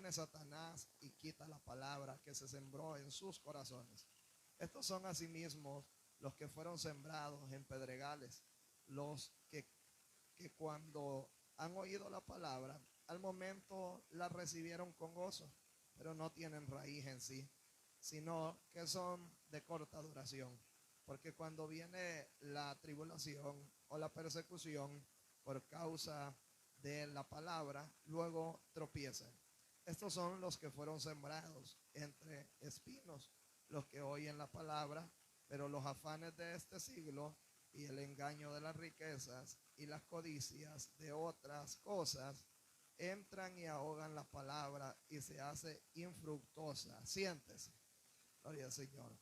viene Satanás y quita la palabra que se sembró en sus corazones. Estos son asimismo los que fueron sembrados en pedregales, los que cuando han oído la palabra, al momento la recibieron con gozo, pero no tienen raíz en sí, sino que son de corta duración. Porque cuando viene la tribulación o la persecución por causa de la palabra, luego tropiezan. Estos son los que fueron sembrados entre espinos, los que oyen la palabra, pero los afanes de este siglo y el engaño de las riquezas y las codicias de otras cosas entran y ahogan la palabra y se hace infructuosa. Siéntese. Gloria al Señor.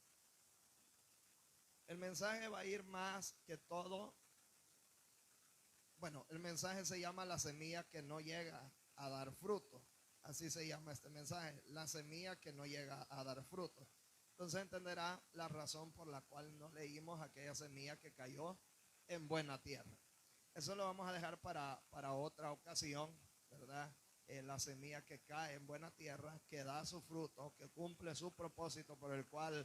El mensaje va a ir más que todo. Bueno, el mensaje se llama la semilla que no llega a dar fruto. Así se llama este mensaje, la semilla que no llega a dar fruto. Entonces entenderá la razón por la cual no leímos aquella semilla que cayó en buena tierra. Eso lo vamos a dejar para otra ocasión, ¿verdad? La semilla que cae en buena tierra, que da su fruto, que cumple su propósito por el cual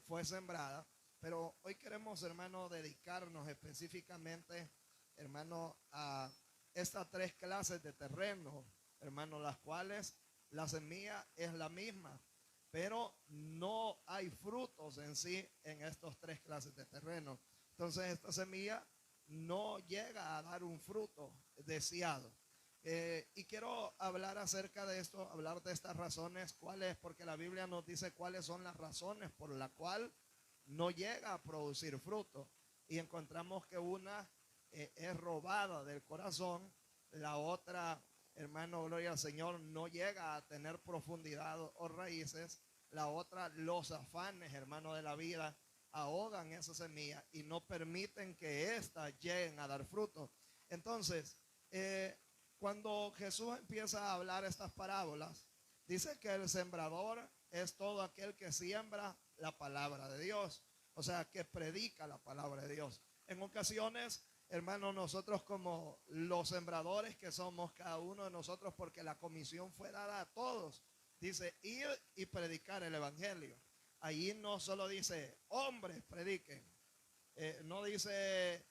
fue sembrada. Pero hoy queremos, hermano, dedicarnos específicamente, hermano, a estas tres clases de terreno, hermano, las cuales la semilla es la misma, pero no hay frutos en sí en estas tres clases de terreno. Entonces esta semilla no llega a dar un fruto deseado. Y quiero hablar acerca de esto, hablar de estas razones, cuáles, porque la Biblia nos dice cuáles son las razones por las cuales no llega a producir fruto. Y encontramos que una es robada del corazón, la otra, hermano, gloria al Señor, no llega a tener profundidad o raíces, la otra, los afanes, hermano, de la vida ahogan esa semilla y no permiten que éstas lleguen a dar fruto. Entonces, cuando Jesús empieza a hablar estas parábolas, dice que el sembrador es todo aquel que siembra la palabra de Dios, o sea, que predica la palabra de Dios. En ocasiones, hermanos, nosotros como los sembradores que somos cada uno de nosotros, porque la comisión fue dada a todos, dice ir y predicar el evangelio. Allí no solo dice hombres prediquen, no dice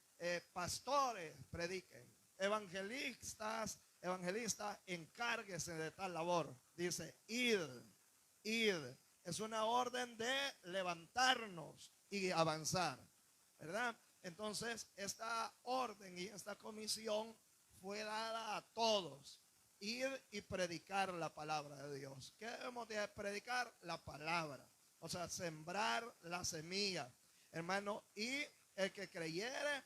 pastores prediquen, evangelistas encárguense de tal labor. Dice id. Es una orden de levantarnos y avanzar, ¿verdad? Entonces esta orden y esta comisión fue dada a todos. Ir y predicar la palabra de Dios. ¿Qué debemos de predicar? La palabra. O sea, sembrar la semilla, hermano. Y el que creyere,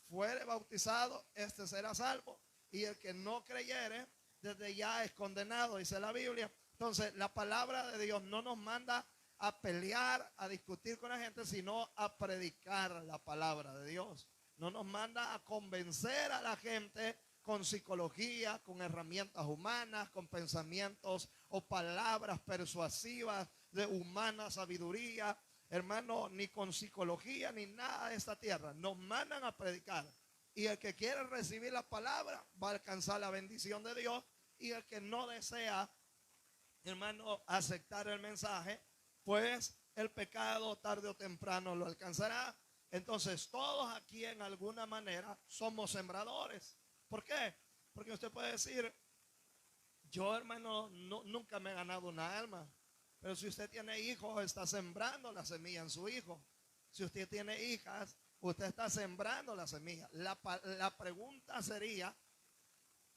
fuere bautizado, este será salvo. Y el que no creyere, desde ya es condenado, dice la Biblia. Entonces, la palabra de Dios no nos manda a pelear, a discutir con la gente, sino a predicar la palabra de Dios. No nos manda a convencer a la gente con psicología, con herramientas humanas, con pensamientos o palabras persuasivas de humana sabiduría, hermano, ni con psicología ni nada de esta tierra. Nos mandan a predicar. Y el que quiere recibir la palabra va a alcanzar la bendición de Dios. Y el que no desea, hermano, aceptar el mensaje, pues el pecado tarde o temprano lo alcanzará. Entonces todos aquí en alguna manera somos sembradores. ¿Por qué? Porque usted puede decir, yo, hermano, nunca me he ganado una alma. Pero si usted tiene hijos, está sembrando la semilla en su hijo. Si usted tiene hijas, usted está sembrando la semilla. La pregunta sería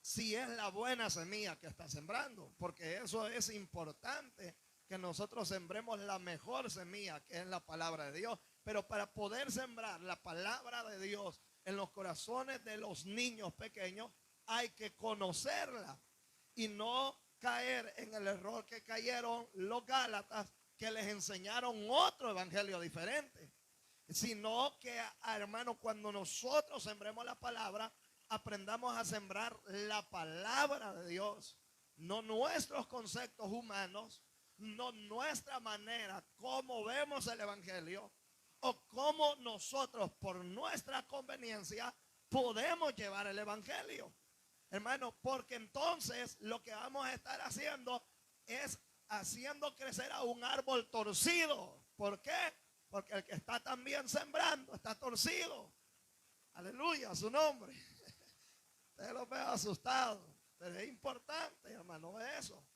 si es la buena semilla que está sembrando, porque eso es importante, que nosotros sembremos la mejor semilla, que es la palabra de Dios. Pero para poder sembrar la palabra de Dios en los corazones de los niños pequeños, hay que conocerla y no caer en el error que cayeron los Gálatas, que les enseñaron otro evangelio diferente. Sino que, hermano, cuando nosotros sembremos la palabra, aprendamos a sembrar la palabra de Dios, no nuestros conceptos humanos, no nuestra manera, cómo vemos el evangelio, o cómo nosotros por nuestra conveniencia podemos llevar el evangelio. Hermano, porque entonces lo que vamos a estar haciendo es haciendo crecer a un árbol torcido. ¿Por qué? Porque el que está también sembrando está torcido. Aleluya, su nombre. Usted lo ve asustado, pero es importante, hermano, eso.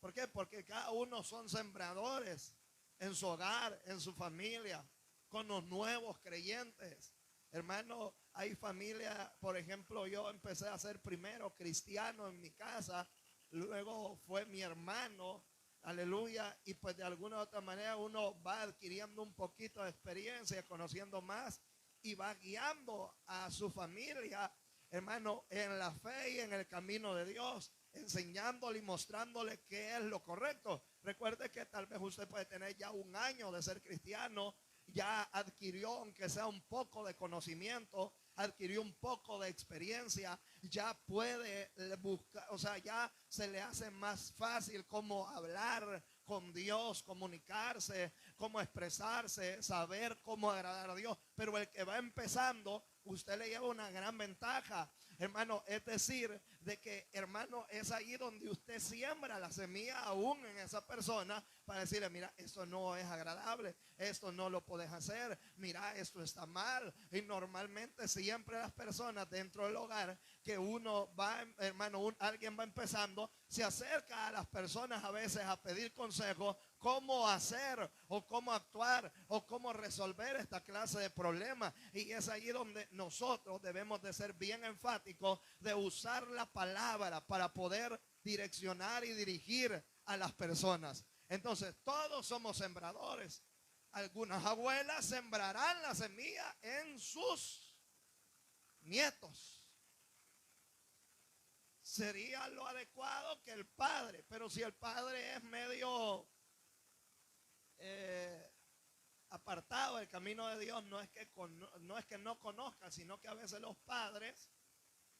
¿Por qué? Porque cada uno son sembradores en su hogar, en su familia, con los nuevos creyentes. Hermano, hay familia, por ejemplo, yo empecé a ser primero cristiano en mi casa, luego fue mi hermano, aleluya, y pues de alguna u otra manera uno va adquiriendo un poquito de experiencia, conociendo más y va guiando a su familia, hermano, en la fe y en el camino de Dios, enseñándole y mostrándole qué es lo correcto. Recuerde que tal vez usted puede tener ya un año de ser cristiano, ya adquirió, aunque sea un poco de conocimiento, adquirió un poco de experiencia, ya puede buscar, o sea, ya se le hace más fácil cómo hablar con Dios, comunicarse, cómo expresarse, saber cómo agradar a Dios. Pero el que va empezando, usted le lleva una gran ventaja, hermano, es decir, de que, hermano, es ahí donde usted siembra la semilla aún en esa persona para decirle, mira, esto no es agradable, esto no lo puedes hacer, mira, esto está mal. Y normalmente siempre las personas dentro del hogar que uno va, hermano, alguien va empezando, se acerca a las personas a veces a pedir consejo cómo hacer o cómo actuar o cómo resolver esta clase de problemas. Y es ahí donde nosotros debemos de ser bien enfáticos de usar la palabra para poder direccionar y dirigir a las personas. Entonces, todos somos sembradores. Algunas abuelas sembrarán la semilla en sus nietos. Sería lo adecuado que el padre, pero si el padre es medio apartado del camino de Dios, no es que no conozca, sino que a veces los padres,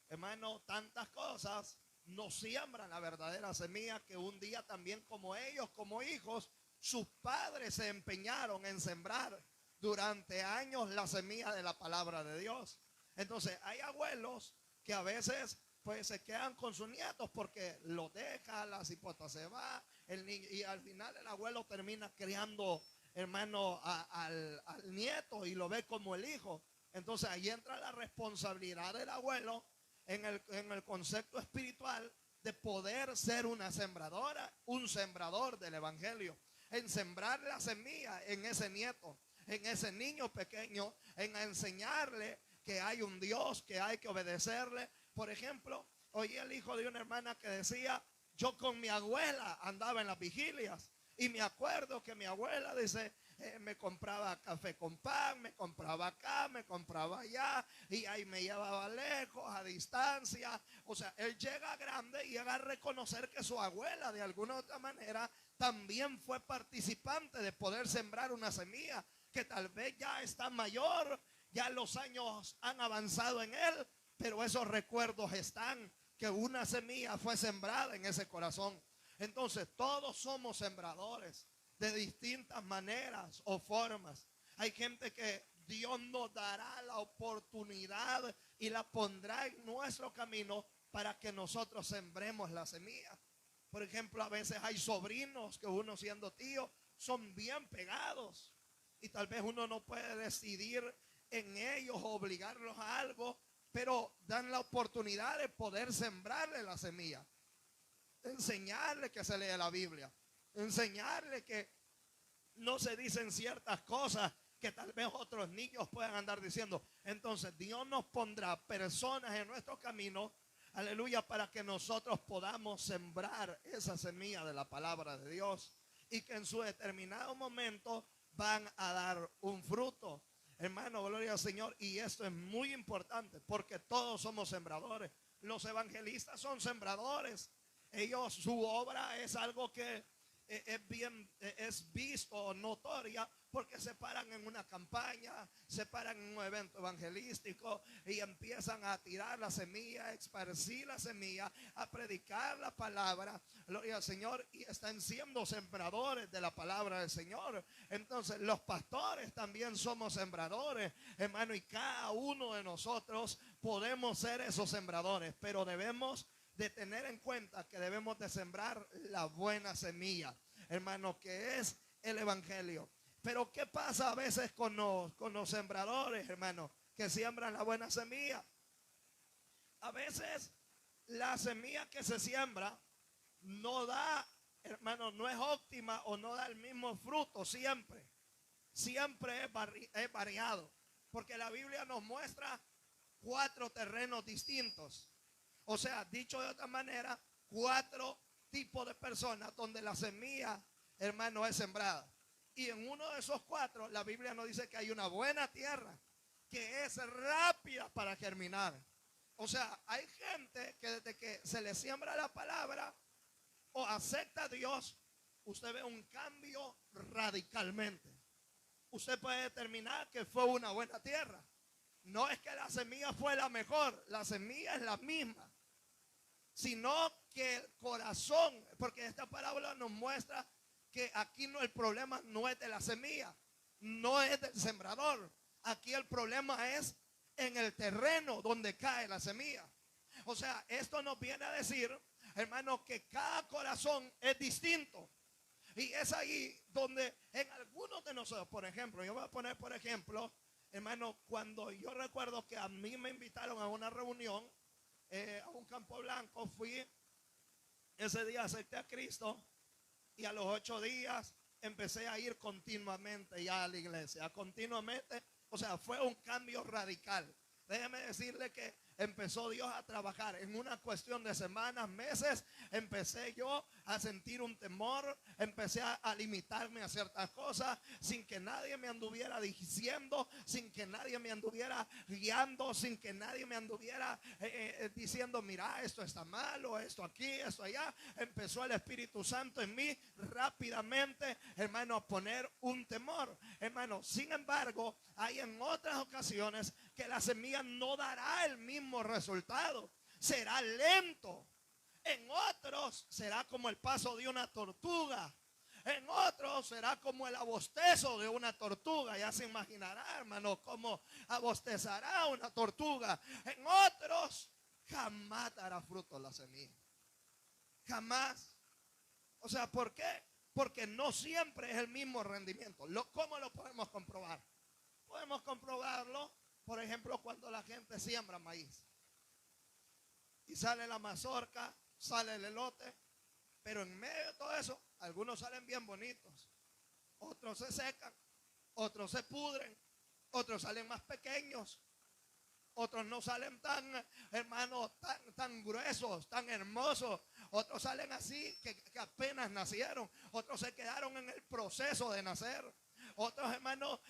hermano, tantas cosas no siembran la verdadera semilla que un día también como ellos, como hijos, sus padres se empeñaron en sembrar durante años la semilla de la palabra de Dios. Entonces hay abuelos que a veces pues se quedan con sus nietos porque lo deja, la cipota se va, el niño, y al final el abuelo termina criando, hermano, al nieto y lo ve como el hijo. Entonces ahí entra la responsabilidad del abuelo en el concepto espiritual de poder ser una sembradora, un sembrador del evangelio, en sembrar la semilla en ese nieto, en ese niño pequeño, en enseñarle que hay un Dios, que hay que obedecerle. Por ejemplo, oí el hijo de una hermana que decía, yo con mi abuela andaba en las vigilias y me acuerdo que mi abuela dice, me compraba café con pan, me compraba acá, me compraba allá, y ahí me llevaba lejos, a distancia. O sea, él llega grande y llega a reconocer que su abuela de alguna u otra manera también fue participante de poder sembrar una semilla que tal vez ya está mayor, ya los años han avanzado en él, pero esos recuerdos están, que una semilla fue sembrada en ese corazón. Entonces todos somos sembradores de distintas maneras o formas. Hay gente que Dios nos dará la oportunidad y la pondrá en nuestro camino para que nosotros sembremos la semilla. Por ejemplo, a veces hay sobrinos que uno siendo tío son bien pegados y tal vez uno no puede decidir en ellos o obligarlos a algo, pero dan la oportunidad de poder sembrarle la semilla, enseñarle que se lee la Biblia, enseñarle que no se dicen ciertas cosas que tal vez otros niños puedan andar diciendo. Entonces Dios nos pondrá personas en nuestro camino, aleluya, para que nosotros podamos sembrar esa semilla de la palabra de Dios y que en su determinado momento van a dar un fruto. Hermano, gloria al Señor. Y esto es muy importante porque todos somos sembradores. Los evangelistas son sembradores. Ellos, su obra es algo que es visto o notoria porque se paran en una campaña, se paran en un evento evangelístico y empiezan a tirar la semilla, a esparcir la semilla, a predicar la palabra, gloria al Señor, y están siendo sembradores de la palabra del Señor. Entonces los pastores también somos sembradores, hermano, y cada uno de nosotros podemos ser esos sembradores, pero debemos de tener en cuenta que debemos de sembrar la buena semilla, hermano, que es el evangelio. Pero ¿qué pasa a veces con los sembradores, hermano, que siembran la buena semilla? A veces la semilla que se siembra no da, hermano, no es óptima o no da el mismo fruto siempre. Siempre es variado, porque la Biblia nos muestra 4 terrenos distintos. O sea, dicho de otra manera, 4 tipos de personas donde la semilla, hermano, es sembrada. Y en uno de esos 4, la Biblia nos dice que hay una buena tierra que es rápida para germinar. O sea, hay gente que desde que se le siembra la palabra o acepta a Dios, usted ve un cambio radicalmente. Usted puede determinar que fue una buena tierra. No es que la semilla fue la mejor, la semilla es la misma, sino que el corazón, porque esta parábola nos muestra que aquí no, el problema no es de la semilla, no es del sembrador. Aquí el problema es en el terreno donde cae la semilla. O sea, esto nos viene a decir, hermano, que cada corazón es distinto. Y es ahí donde en algunos de nosotros, por ejemplo, yo voy a poner por ejemplo, hermano, cuando yo recuerdo que a mí me invitaron a una reunión, a un campo blanco, fui, ese día acepté a Cristo y a los 8 días empecé a ir continuamente ya a la iglesia, continuamente, o sea, fue un cambio radical. Déjeme decirle que empezó Dios a trabajar en una cuestión de semanas, meses. Empecé yo a sentir un temor, empecé a limitarme a ciertas cosas sin que nadie me anduviera diciendo, sin que nadie me anduviera guiando, sin que nadie me anduviera diciendo, mira, esto está malo, esto aquí, esto allá. Empezó el Espíritu Santo en mí rápidamente, hermano, a poner un temor, hermano. Sin embargo, hay en otras ocasiones que la semilla no dará el mismo resultado, será lento. En otros será como el paso de una tortuga. En otros será como el abostezo de una tortuga. Ya se imaginará, hermano, cómo abostezará una tortuga. En otros jamás dará fruto la semilla. Jamás. O sea, ¿por qué? Porque no siempre es el mismo rendimiento. ¿Cómo lo podemos comprobar? Podemos comprobarlo, por ejemplo, cuando la gente siembra maíz y sale la mazorca, sale el elote, pero en medio de todo eso, algunos salen bien bonitos, otros se secan, otros se pudren, otros salen más pequeños, otros no salen tan, hermanos, tan gruesos, tan hermosos. Otros salen así que apenas nacieron. Otros se quedaron en el proceso de nacer. Otros, hermanos,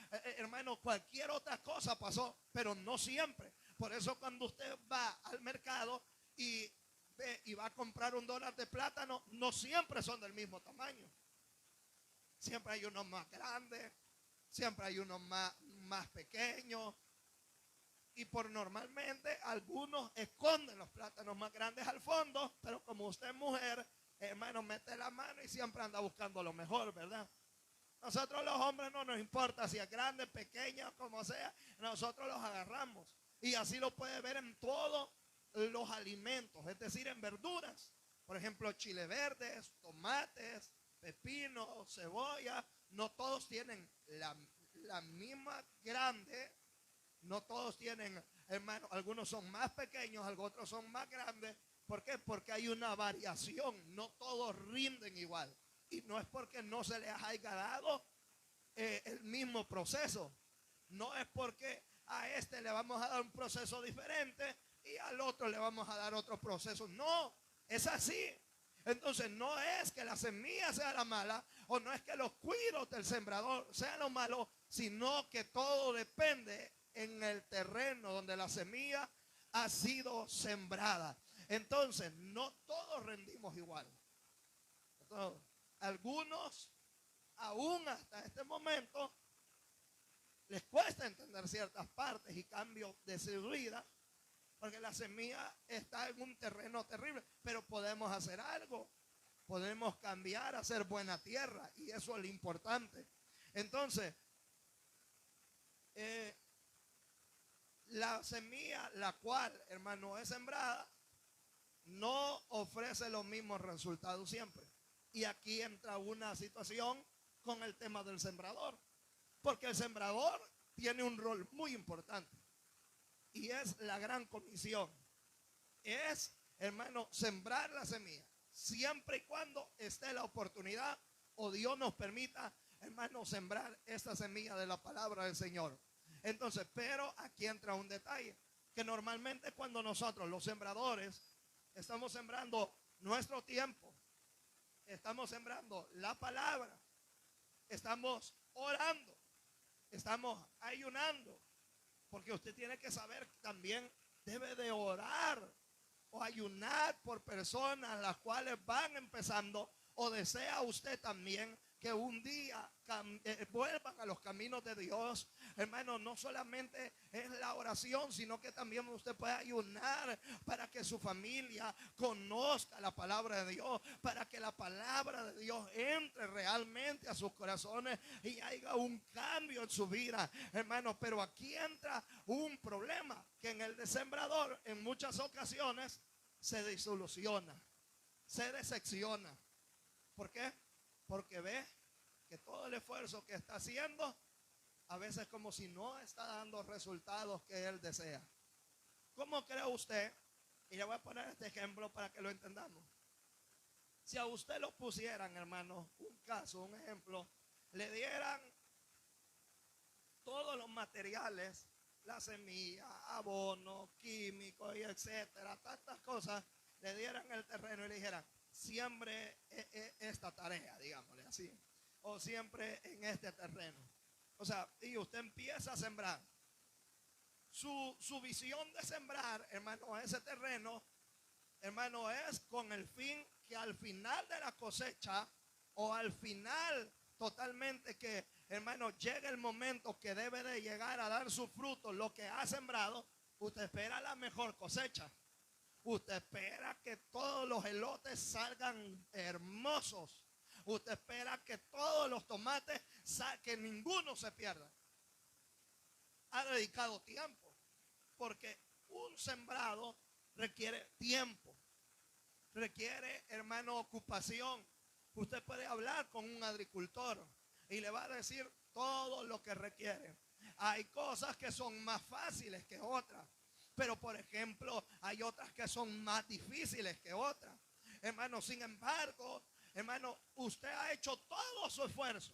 cualquier otra cosa pasó, pero no siempre. Por eso cuando usted va al mercado y va a comprar $1 de plátano, no siempre son del mismo tamaño. Siempre hay unos más grandes, siempre hay unos más pequeños. Y por normalmente algunos esconden los plátanos más grandes al fondo, pero como usted es mujer, hermano, mete la mano y siempre anda buscando lo mejor, ¿verdad? Nosotros los hombres no nos importa si es grande, pequeño, como sea, nosotros los agarramos. Y así lo puede ver en todos los alimentos, es decir, en verduras. Por ejemplo, chile verdes, tomates, pepino, cebolla, no todos tienen la misma grande. No todos tienen, hermano, algunos son más pequeños, otros son más grandes. ¿Por qué? Porque hay una variación, no todos rinden igual. Y no es porque no se les haya dado el mismo proceso. No es porque a este le vamos a dar un proceso diferente y al otro le vamos a dar otro proceso. No, es así. Entonces no es que la semilla sea la mala o no es que los cuidos del sembrador sean los malos, sino que todo depende en el terreno donde la semilla ha sido sembrada. Entonces, no todos rendimos igual. Entonces, algunos, aún hasta este momento, les cuesta entender ciertas partes y cambios de su vida, porque la semilla está en un terreno terrible, pero podemos hacer algo, podemos cambiar, hacer buena tierra, y eso es lo importante. Entonces, la semilla, la cual, hermano, es sembrada, no ofrece los mismos resultados siempre. Y aquí entra una situación con el tema del sembrador, porque el sembrador tiene un rol muy importante, y es la gran comisión. Es, hermano, sembrar la semilla, siempre y cuando esté la oportunidad o Dios nos permita, hermano, sembrar esta semilla de la palabra del Señor. Entonces, pero aquí entra un detalle, que normalmente cuando nosotros los sembradores estamos sembrando nuestro tiempo, estamos sembrando la palabra, estamos orando, estamos ayunando, porque usted tiene que saber que también debe de orar o ayunar por personas las cuales van empezando, o desea usted también que un día vuelvan a los caminos de Dios. Hermano, no solamente es la oración, sino que también usted puede ayunar para que su familia conozca la palabra de Dios, para que la palabra de Dios entre realmente a sus corazones y haya un cambio en su vida, hermano. Pero aquí entra un problema, que en el sembrador en muchas ocasiones se desilusiona, se decepciona. ¿Por qué? Porque ve que todo el esfuerzo que está haciendo a veces como si no está dando resultados que él desea. ¿Cómo cree usted? Y le voy a poner este ejemplo para que lo entendamos. Si a usted lo pusieran, hermano, un caso, un ejemplo, le dieran todos los materiales, la semilla, abono, químicos y etcétera, tantas cosas, le dieran el terreno y le dijeran: siempre esta tarea, digámosle así, o siempre en este terreno. O sea, y usted empieza a sembrar. Su visión de sembrar, hermano, ese terreno, hermano, es con el fin que al final de la cosecha, o al final totalmente que, hermano, llegue el momento que debe de llegar a dar su fruto, lo que ha sembrado, usted espera la mejor cosecha. Usted espera que todos los elotes salgan hermosos. Usted espera que todos los tomates, que ninguno se pierda. Ha dedicado tiempo, porque un sembrado requiere tiempo, requiere, hermano, ocupación. Usted puede hablar con un agricultor y le va a decir todo lo que requiere. Hay cosas que son más fáciles que otras, pero por ejemplo hay otras que son más difíciles que otras, hermano. Sin embargo, hermano, usted ha hecho todo su esfuerzo,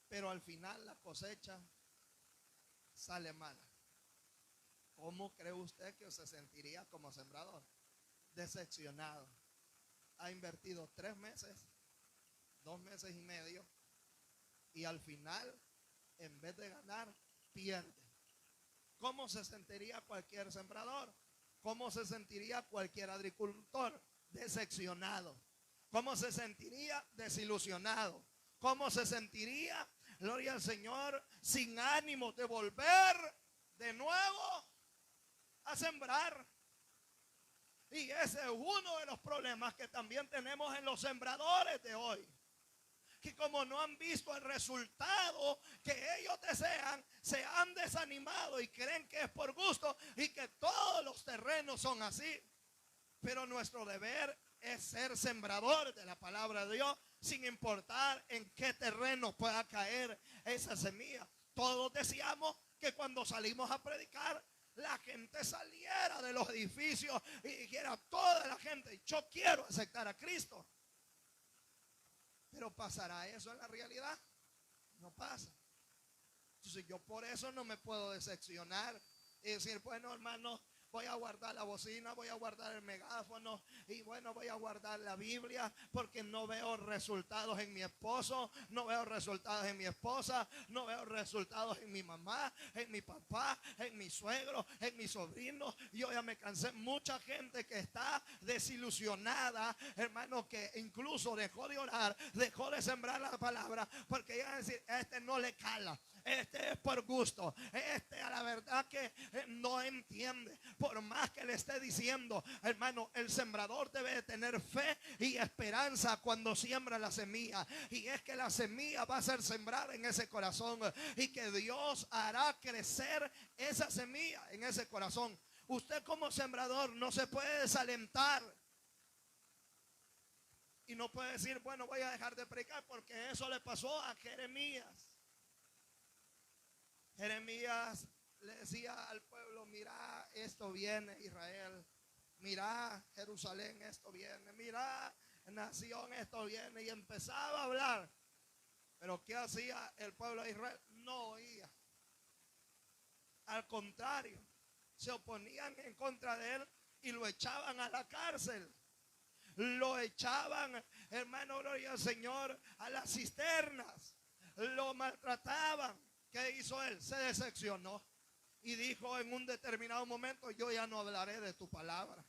pero al final la cosecha sale mala. ¿Cómo cree usted que se sentiría como sembrador? Decepcionado. Ha invertido 3 meses, 2 meses y medio, y al final, en vez de ganar, pierde. ¿Cómo se sentiría cualquier sembrador? ¿Cómo se sentiría cualquier agricultor? Decepcionado. ¿Cómo se sentiría? Desilusionado. ¿Cómo se sentiría, gloria al Señor, sin ánimo de volver de nuevo a sembrar? Y ese es uno de los problemas que también tenemos en los sembradores de hoy, que como no han visto el resultado que ellos desean, se han desanimado y creen que es por gusto y que todos los terrenos son así. Pero nuestro deber es ser sembradores de la palabra de Dios, sin importar en qué terreno pueda caer esa semilla. Todos deseamos que cuando salimos a predicar, la gente saliera de los edificios y dijera: toda la gente, yo quiero aceptar a Cristo. Pero ¿pasará eso en la realidad? No pasa. Entonces yo por eso no me puedo decepcionar y decir: bueno, hermano, voy a guardar la bocina, voy a guardar el megáfono y bueno, voy a guardar la Biblia porque no veo resultados en mi esposo, no veo resultados en mi esposa, no veo resultados en mi mamá, en mi papá, en mi suegro, en mi sobrino. Yo ya me cansé. Mucha gente que está desilusionada, hermano, que incluso dejó de orar, dejó de sembrar la palabra porque iban a decir, este no le cala, este es por gusto, este a la verdad que no entiende. Por más que le esté diciendo, hermano, el sembrador debe de tener fe y esperanza cuando siembra la semilla, y es que la semilla va a ser sembrada en ese corazón y que Dios hará crecer esa semilla en ese corazón. Usted como sembrador no se puede desalentar y no puede decir, bueno, voy a dejar de predicar, porque eso le pasó a Jeremías. Jeremías le decía al pueblo, mira, esto viene Israel, mira Jerusalén, esto viene, mira nación, esto viene, y empezaba a hablar. Pero ¿qué hacía el pueblo de Israel? No oía. Al contrario, se oponían en contra de él y lo echaban a la cárcel. Lo echaban, hermano, gloria al Señor, a las cisternas. Lo maltrataban. ¿Qué hizo él? Se decepcionó y dijo en un determinado momento, yo ya no hablaré de tu palabra.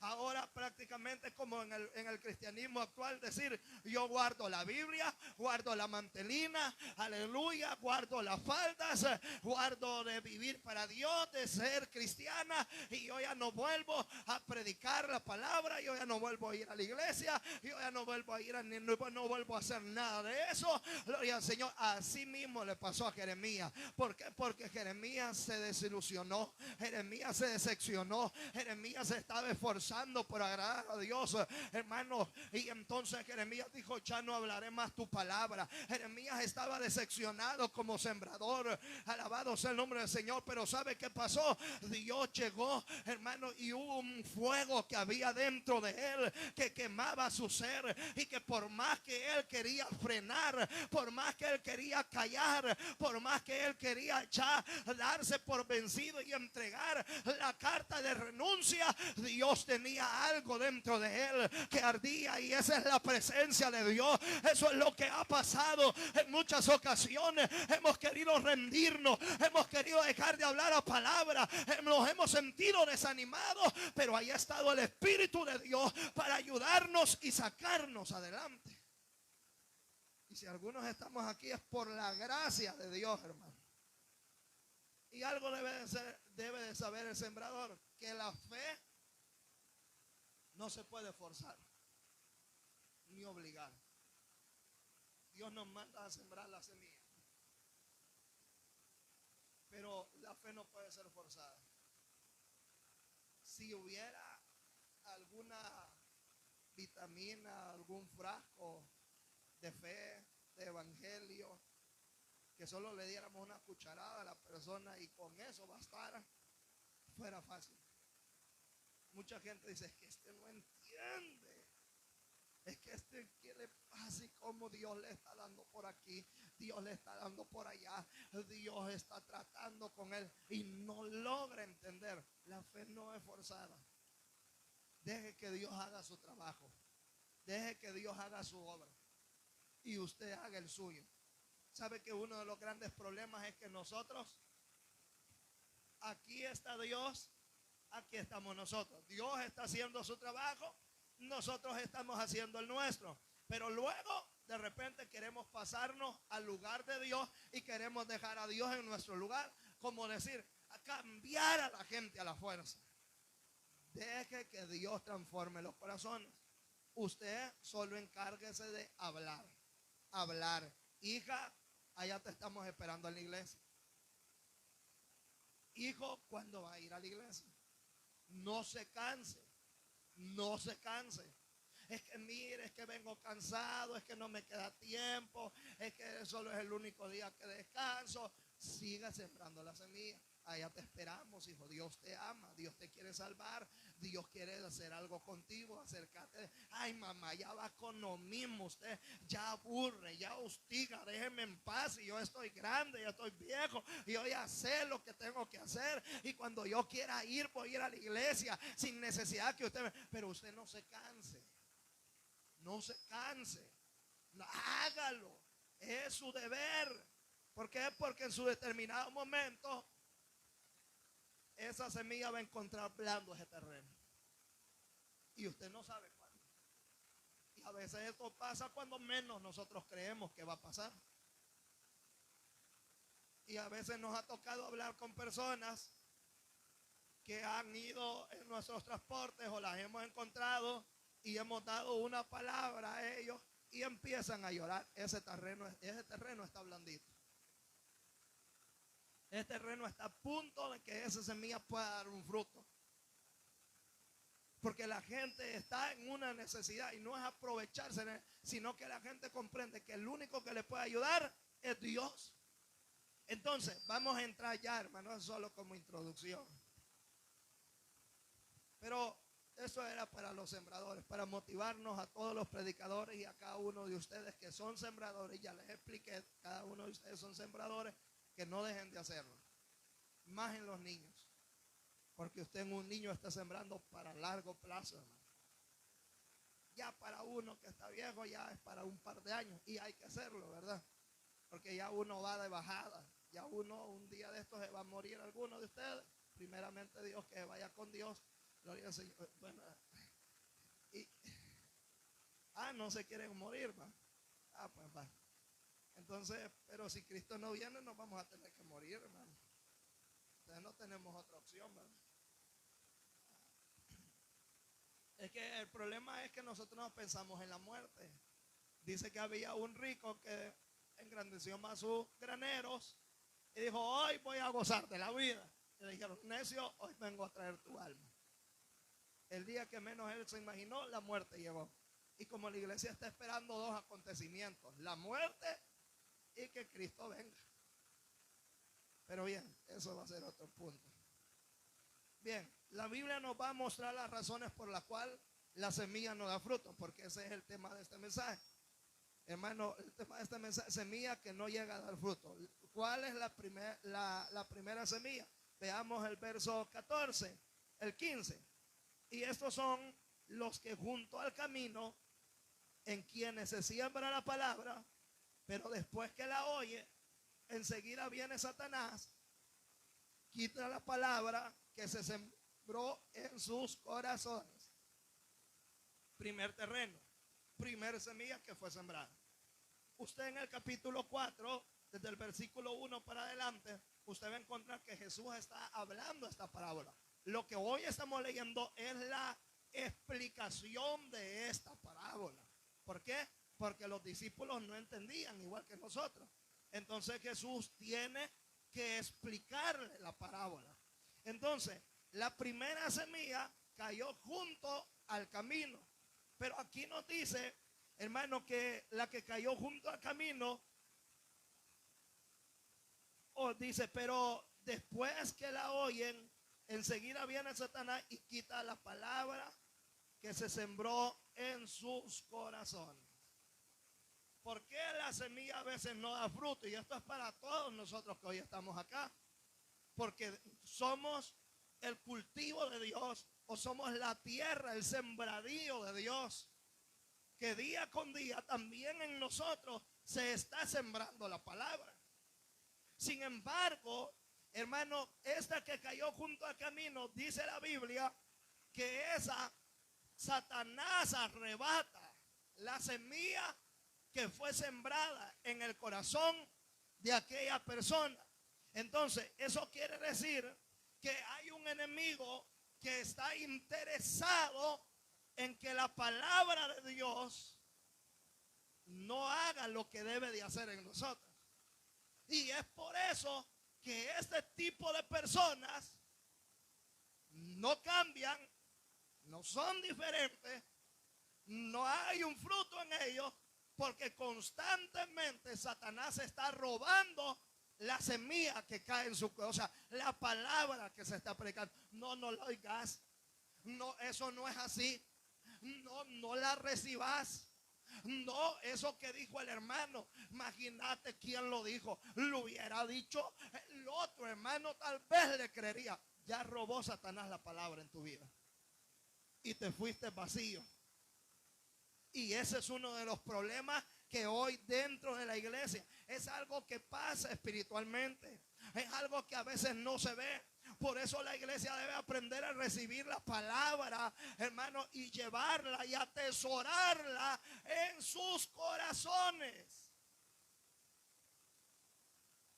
Ahora prácticamente como en el cristianismo actual, decir, yo guardo la Biblia, guardo la mantelina, aleluya, guardo las faldas, guardo de vivir para Dios, de ser cristiana, y yo ya no vuelvo a predicar la palabra, yo ya no vuelvo a ir a la iglesia, yo ya no vuelvo a ir no vuelvo a hacer nada de eso. Gloria al Señor. Así mismo le pasó a Jeremías. ¿Por qué? Porque Jeremías se desilusionó, Jeremías se decepcionó, Jeremías se estaba esforzando por agradar a Dios, hermano, y entonces Jeremías dijo, ya no hablaré más tu palabra. Jeremías estaba decepcionado como sembrador, alabado sea el nombre del Señor. Pero ¿sabe qué pasó? Dios llegó, hermano, y hubo un fuego que había dentro de él que quemaba su ser, y que por más que él quería frenar, por más que él quería callar, por más que él quería ya darse por vencido y entregar la carta de renuncia, Dios tenía algo dentro de él que ardía, y esa es la presencia de Dios. Eso es lo que ha pasado en muchas ocasiones. Hemos querido rendirnos, hemos querido dejar de hablar a palabra, nos hemos sentido desanimados, pero ahí ha estado el Espíritu de Dios para ayudarnos y sacarnos adelante. Y si algunos estamos aquí es por la gracia de Dios, hermano. Y algo debe de saber el sembrador, que la fe no se puede forzar ni obligar. Dios nos manda a sembrar la semilla, pero la fe no puede ser forzada. Si hubiera alguna vitamina, algún frasco de fe, de evangelio, que solo le diéramos una cucharada a la persona y con eso bastara, fuera fácil. Mucha gente dice, es que este no entiende, es que este quiere así como Dios le está dando por aquí, Dios le está dando por allá, Dios está tratando con él y no logra entender. La fe no es forzada. Deje que Dios haga su trabajo, deje que Dios haga su obra y usted haga el suyo. ¿Sabe que uno de los grandes problemas es que nosotros, aquí está Dios, aquí estamos nosotros? Dios está haciendo su trabajo, nosotros estamos haciendo el nuestro, pero luego de repente queremos pasarnos al lugar de Dios y queremos dejar a Dios en nuestro lugar, como decir, a cambiar a la gente a la fuerza. Deje que Dios transforme los corazones. Usted solo encárguese de hablar. Hablar. Hija, allá te estamos esperando en la iglesia. Hijo, ¿cuándo va a ir a la iglesia? No se canse. No se canse. Es que mire, es que vengo cansado, es que no me queda tiempo, es que solo es el único día que descanso. Siga sembrando la semilla. allá te esperamos, hijo. Dios te ama, Dios te quiere salvar, Dios quiere hacer algo contigo, acércate. Ay, mamá, ya va con lo mismo, usted ya aburre, ya hostiga, déjeme en paz. Y yo estoy grande, ya estoy viejo, y yo ya sé lo que tengo que hacer. Y cuando yo quiera ir, voy a ir a la iglesia sin necesidad que usted pero usted no se canse. No se canse. No, hágalo. Es su deber. ¿Por qué? Porque en su determinado momento esa semilla va a encontrar blando ese terreno. Y usted no sabe cuándo. Y a veces esto pasa cuando menos nosotros creemos que va a pasar. Y a veces nos ha tocado hablar con personas que han ido en nuestros transportes o las hemos encontrado y hemos dado una palabra a ellos y empiezan a llorar. Ese terreno está blandito. Ese terreno está a punto de que esa semilla pueda dar un fruto. Porque la gente está en una necesidad y no es aprovecharse, sino que la gente comprende que el único que le puede ayudar es Dios. Entonces, vamos a entrar ya, hermano, solo como introducción. Pero eso era para los sembradores, para motivarnos a todos los predicadores y a cada uno de ustedes que son sembradores. Ya les expliqué, cada uno de ustedes son sembradores, que no dejen de hacerlo. Más en los niños. Porque usted en un niño está sembrando para largo plazo, hermano. Ya para uno que está viejo, ya es para un par de años. Y hay que hacerlo, ¿verdad? Porque ya uno va de bajada. Ya uno, un día de estos, se va a morir alguno de ustedes. Primeramente Dios, que vaya con Dios. Gloria al Señor. Bueno, no se quieren morir, ¿va? Pues va. Entonces, pero si Cristo no viene, nos vamos a tener que morir, hermano. Entonces no tenemos otra opción, ¿verdad? Es que el problema es que nosotros no pensamos en la muerte. Dice que había un rico que engrandeció más sus graneros y dijo, hoy voy a gozar de la vida. Y le dijeron, necio, hoy vengo a traer tu alma. El día que menos él se imaginó, la muerte llegó. Y como la iglesia está esperando dos acontecimientos, la muerte y que Cristo venga. Pero bien, eso va a ser otro punto. Bien, la Biblia nos va a mostrar las razones por las cuales la semilla no da fruto, porque ese es el tema de este mensaje. Hermano, el tema de este mensaje, semilla que no llega a dar fruto. ¿Cuál es la primera semilla? Veamos el verso 14, el 15. Y estos son los que junto al camino, en quienes se siembra la palabra, pero después que la oye, enseguida viene Satanás, quita la palabra que se sembró en sus corazones. Primer terreno, primer semilla que fue sembrada. Usted en el capítulo 4, desde el versículo 1 para adelante, usted va a encontrar que Jesús está hablando esta parábola. Lo que hoy estamos leyendo es la explicación de esta parábola. ¿Por qué? Porque los discípulos no entendían igual que nosotros. Entonces Jesús tiene que explicarle la parábola. Entonces, la primera semilla cayó junto al camino. Pero aquí nos dice, hermano, que la que cayó junto al camino, dice, pero después que la oyen, enseguida viene Satanás y quita la palabra que se sembró en sus corazones. ¿Por qué la semilla a veces no da fruto? Y esto es para todos nosotros que hoy estamos acá. Porque somos el cultivo de Dios, o somos la tierra, el sembradío de Dios, que día con día también en nosotros se está sembrando la palabra. Sin embargo, hermano, esta que cayó junto al camino, dice la Biblia, que esa Satanás arrebata la semilla que fue sembrada en el corazón de aquella persona. Entonces, eso quiere decir que hay un enemigo que está interesado en que la palabra de Dios no haga lo que debe de hacer en nosotros. Y es por eso que este tipo de personas no cambian, no son diferentes, no hay un fruto en ellos, porque constantemente Satanás está robando la semilla que cae en su corazón, o sea, la palabra que se está predicando. No, no la oigas. No, eso no es así. No, no la recibas. No, eso que dijo el hermano, imagínate quién lo dijo. Lo hubiera dicho el otro hermano, tal vez le creería. Ya robó Satanás la palabra en tu vida y te fuiste vacío. Y ese es uno de los problemas que hoy dentro de la iglesia es algo que pasa espiritualmente. Es algo que a veces no se ve. Por eso la iglesia debe aprender a recibir la palabra, hermano, y llevarla y atesorarla en sus corazones.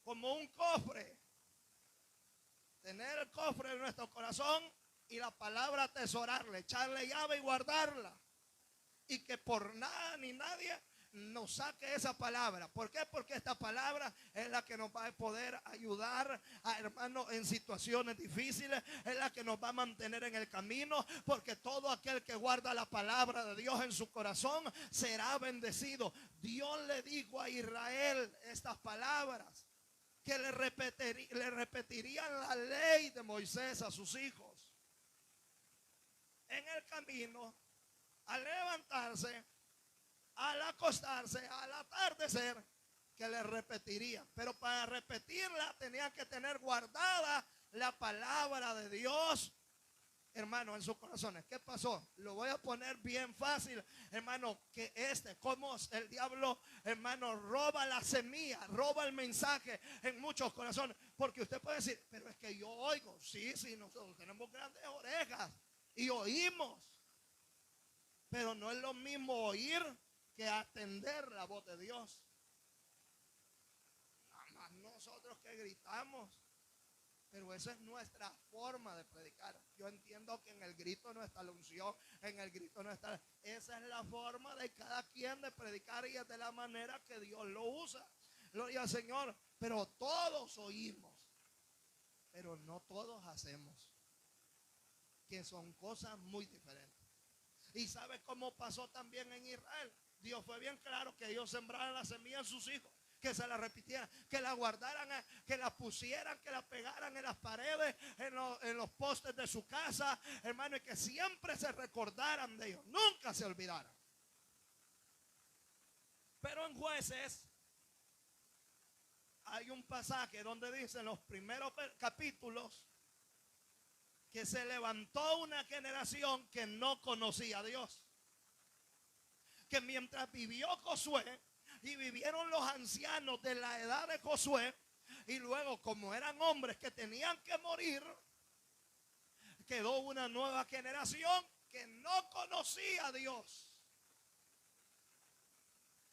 Como un cofre. Tener el cofre en nuestro corazón y la palabra atesorarla, echarle llave y guardarla. Y que por nada ni nadie nos saque esa palabra. ¿Por qué? Porque esta palabra es la que nos va a poder ayudar a hermanos en situaciones difíciles. Es la que nos va a mantener en el camino. Porque todo aquel que guarda la palabra de Dios en su corazón será bendecido. Dios le dijo a Israel estas palabras, que le repetirían la ley de Moisés a sus hijos. En el camino, al levantarse, al acostarse, al atardecer, que le repetiría. Pero para repetirla tenían que tener guardada la palabra de Dios, hermano, en sus corazones. ¿Qué pasó? Lo voy a poner bien fácil, hermano, que cómo el diablo, hermano, roba la semilla, roba el mensaje en muchos corazones. Porque usted puede decir, pero es que yo oigo. Sí, nosotros tenemos grandes orejas y oímos. Pero no es lo mismo oír que atender la voz de Dios. Nada más nosotros que gritamos. Pero esa es nuestra forma de predicar. Yo entiendo que en el grito no está la unción, en el grito no está. Esa es la forma de cada quien de predicar y es de la manera que Dios lo usa. Gloria al Señor. Pero todos oímos, pero no todos hacemos, que son cosas muy diferentes. ¿Y sabe cómo pasó también en Israel? Dios fue bien claro que ellos sembraran la semilla en sus hijos, que se la repitieran, que la guardaran, que la pusieran, que la pegaran en las paredes, en los postes de su casa, hermano, y que siempre se recordaran de ellos, nunca se olvidaran. Pero en Jueces hay un pasaje donde dice en los primeros capítulos que se levantó una generación que no conocía a Dios. Que mientras vivió Josué y vivieron los ancianos de la edad de Josué, y luego como eran hombres que tenían que morir, quedó una nueva generación que no conocía a Dios.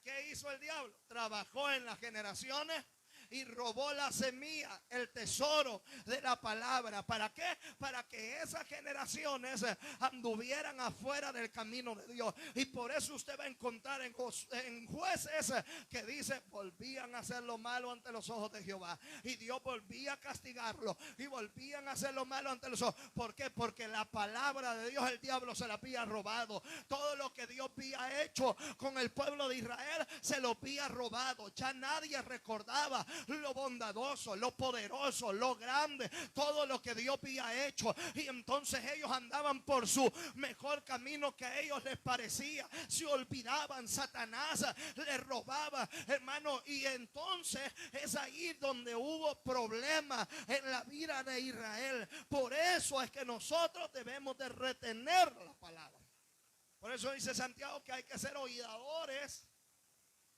¿Qué hizo el diablo? Trabajó en las generaciones y robó la semilla, el tesoro de la palabra. ¿Para qué? Para que esas generaciones anduvieran afuera del camino de Dios. Y por eso usted va a encontrar en Jueces que dice, volvían a hacer lo malo ante los ojos de Jehová. Y Dios volvía a castigarlo. Y volvían a hacer lo malo ante los ojos. ¿Por qué? Porque la palabra de Dios el diablo se la había robado. Todo lo que Dios había hecho con el pueblo de Israel se lo había robado. Ya nadie recordaba lo bondadoso, lo poderoso, lo grande, todo lo que Dios había hecho. Y entonces ellos andaban por su mejor camino que a ellos les parecía. Se olvidaban, Satanás les robaba, hermano. Y entonces es ahí donde hubo problemas en la vida de Israel. Por eso es que nosotros debemos de retener la palabra. Por eso dice Santiago que hay que ser oidores,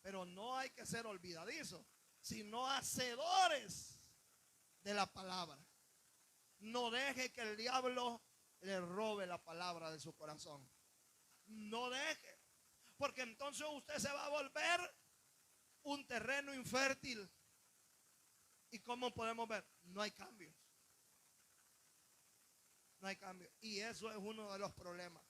pero no hay que ser olvidadizos, sino hacedores de la palabra. No deje que el diablo le robe la palabra de su corazón. No deje, porque entonces usted se va a volver un terreno infértil. ¿Y cómo podemos ver? No hay cambios. No hay cambios. Y eso es uno de los problemas.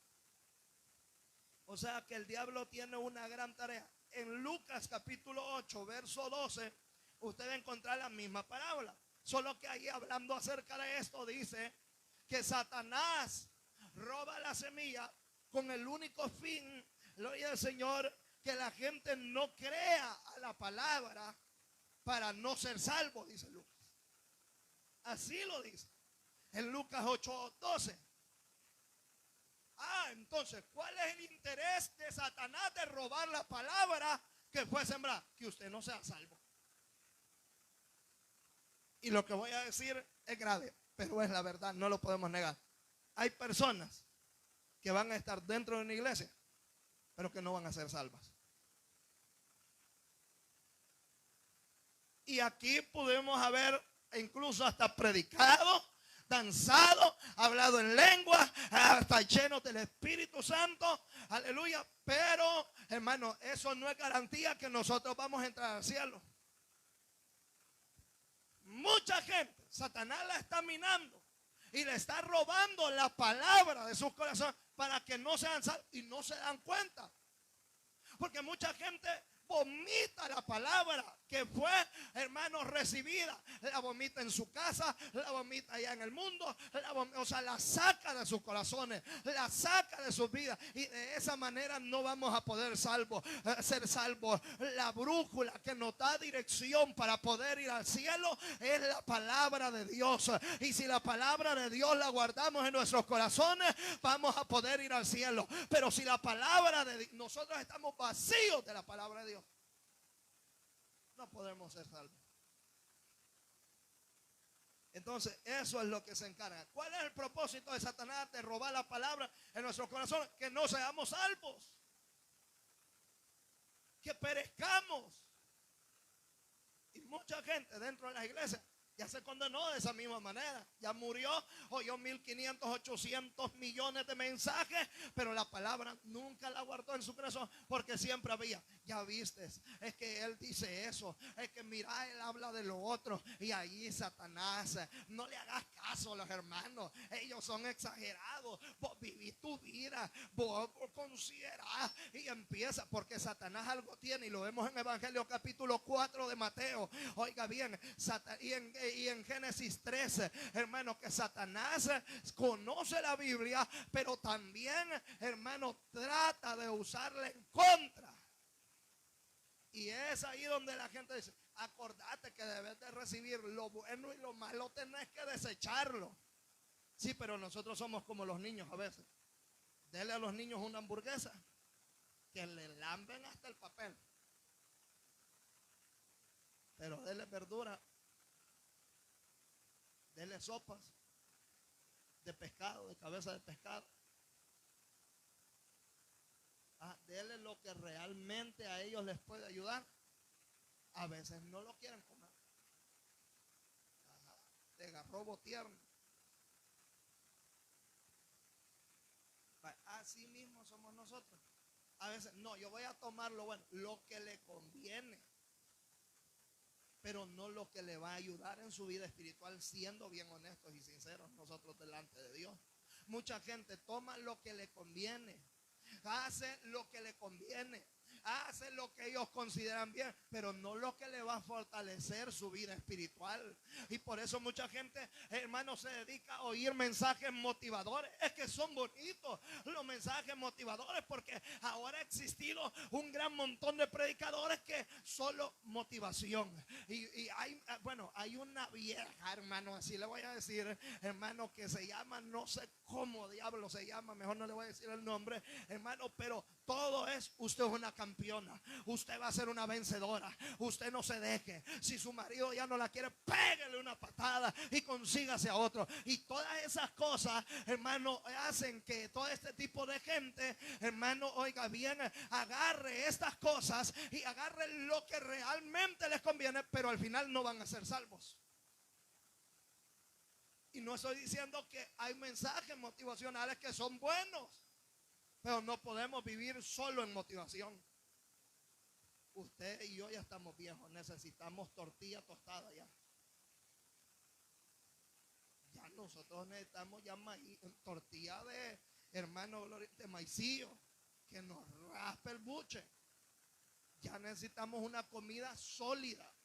O sea que el diablo tiene una gran tarea. En Lucas capítulo 8, verso 12, usted va a encontrar la misma parábola. Solo que ahí hablando acerca de esto dice que Satanás roba la semilla con el único fin, gloria al Señor, que la gente no crea a la palabra para no ser salvo, dice Lucas. Así lo dice en Lucas 8:12. Entonces, ¿cuál es el interés de Satanás de robar la palabra que fue sembrada? Que usted no sea salvo. Y lo que voy a decir es grave, pero es la verdad, no lo podemos negar. Hay personas que van a estar dentro de una iglesia, pero que no van a ser salvas. Y aquí podemos haber incluso hasta predicado, danzado, hablado en lengua, hasta llenos del Espíritu Santo, aleluya. Pero, hermano, eso no es garantía que nosotros vamos a entrar al cielo. Mucha gente, Satanás la está minando y le está robando la palabra de sus corazones para que no sean salvos y no se dan cuenta. Porque mucha gente vomita la palabra que fue, hermano, recibida. La vomita en su casa, la vomita allá en el mundo, o sea, la saca de sus corazones, la saca de sus vidas. Y de esa manera no vamos a poder ser salvos. La brújula que nos da dirección para poder ir al cielo es la palabra de Dios. Y si la palabra de Dios la guardamos en nuestros corazones, vamos a poder ir al cielo. Pero si la palabra de Dios, nosotros estamos vacíos de la palabra de Dios, no podemos ser salvos. Entonces, eso es lo que se encarga. ¿Cuál es el propósito de Satanás de robar la palabra en nuestros corazones? Que no seamos salvos, que perezcamos. Y mucha gente dentro de las iglesias ya se condenó de esa misma manera. Ya murió, oyó 1.500, 800 millones de mensajes, pero la palabra nunca la guardó en su corazón, porque siempre había, ya vistes, es que él dice eso, es que mira, él habla de lo otro. Y ahí Satanás, no le hagas caso a los hermanos, ellos son exagerados. Vos vivís tu vida, vos considerás, y empieza, porque Satanás algo tiene, y lo vemos en Evangelio capítulo 4 de Mateo. Oiga bien, y en Génesis 13, hermano, que Satanás conoce la Biblia, pero también, hermano, trata de usarla en contra. Y es ahí donde la gente dice, acordate que debes de recibir lo bueno y lo malo, tenés que desecharlo. Sí, pero nosotros somos como los niños a veces. Dele a los niños una hamburguesa que le lamben hasta el papel, pero dele verdura, dele sopas de pescado, de cabeza de pescado. Dele lo que realmente a ellos les puede ayudar. A veces no lo quieren comer. De garrobo tierno. Así mismo somos nosotros. A veces, no, yo voy a tomar lo bueno, lo que le conviene, pero no lo que le va a ayudar en su vida espiritual, siendo bien honestos y sinceros nosotros delante de Dios. Mucha gente toma lo que le conviene, hace lo que le conviene, hace lo que ellos consideran bien, pero no lo que le va a fortalecer su vida espiritual. Y por eso mucha gente, hermano, se dedica a oír mensajes motivadores. Es que son bonitos los mensajes motivadores, porque ahora ha existido un gran montón de predicadores que solo motivación. Y hay, bueno, hay una vieja, hermano, así le voy a decir, hermano, que se llama, no sé cómo diablo se llama, mejor no le voy a decir el nombre, hermano, pero todo es, usted es una campeona, usted va a ser una vencedora, usted no se deje. Si su marido ya no la quiere, pégale una patada y consígase a otro. Y todas esas cosas, hermano, hacen que todo este tipo de gente, hermano, oiga bien, agarre estas cosas y agarre lo que realmente les conviene, pero al final no van a ser salvos. Y no estoy diciendo que hay mensajes motivacionales que son buenos, pero no podemos vivir solo en motivación. Usted y yo ya estamos viejos, necesitamos tortilla tostada ya. Ya nosotros necesitamos ya maíz, tortilla de, hermano, de maicillo, que nos raspe el buche. Ya necesitamos una comida sólida.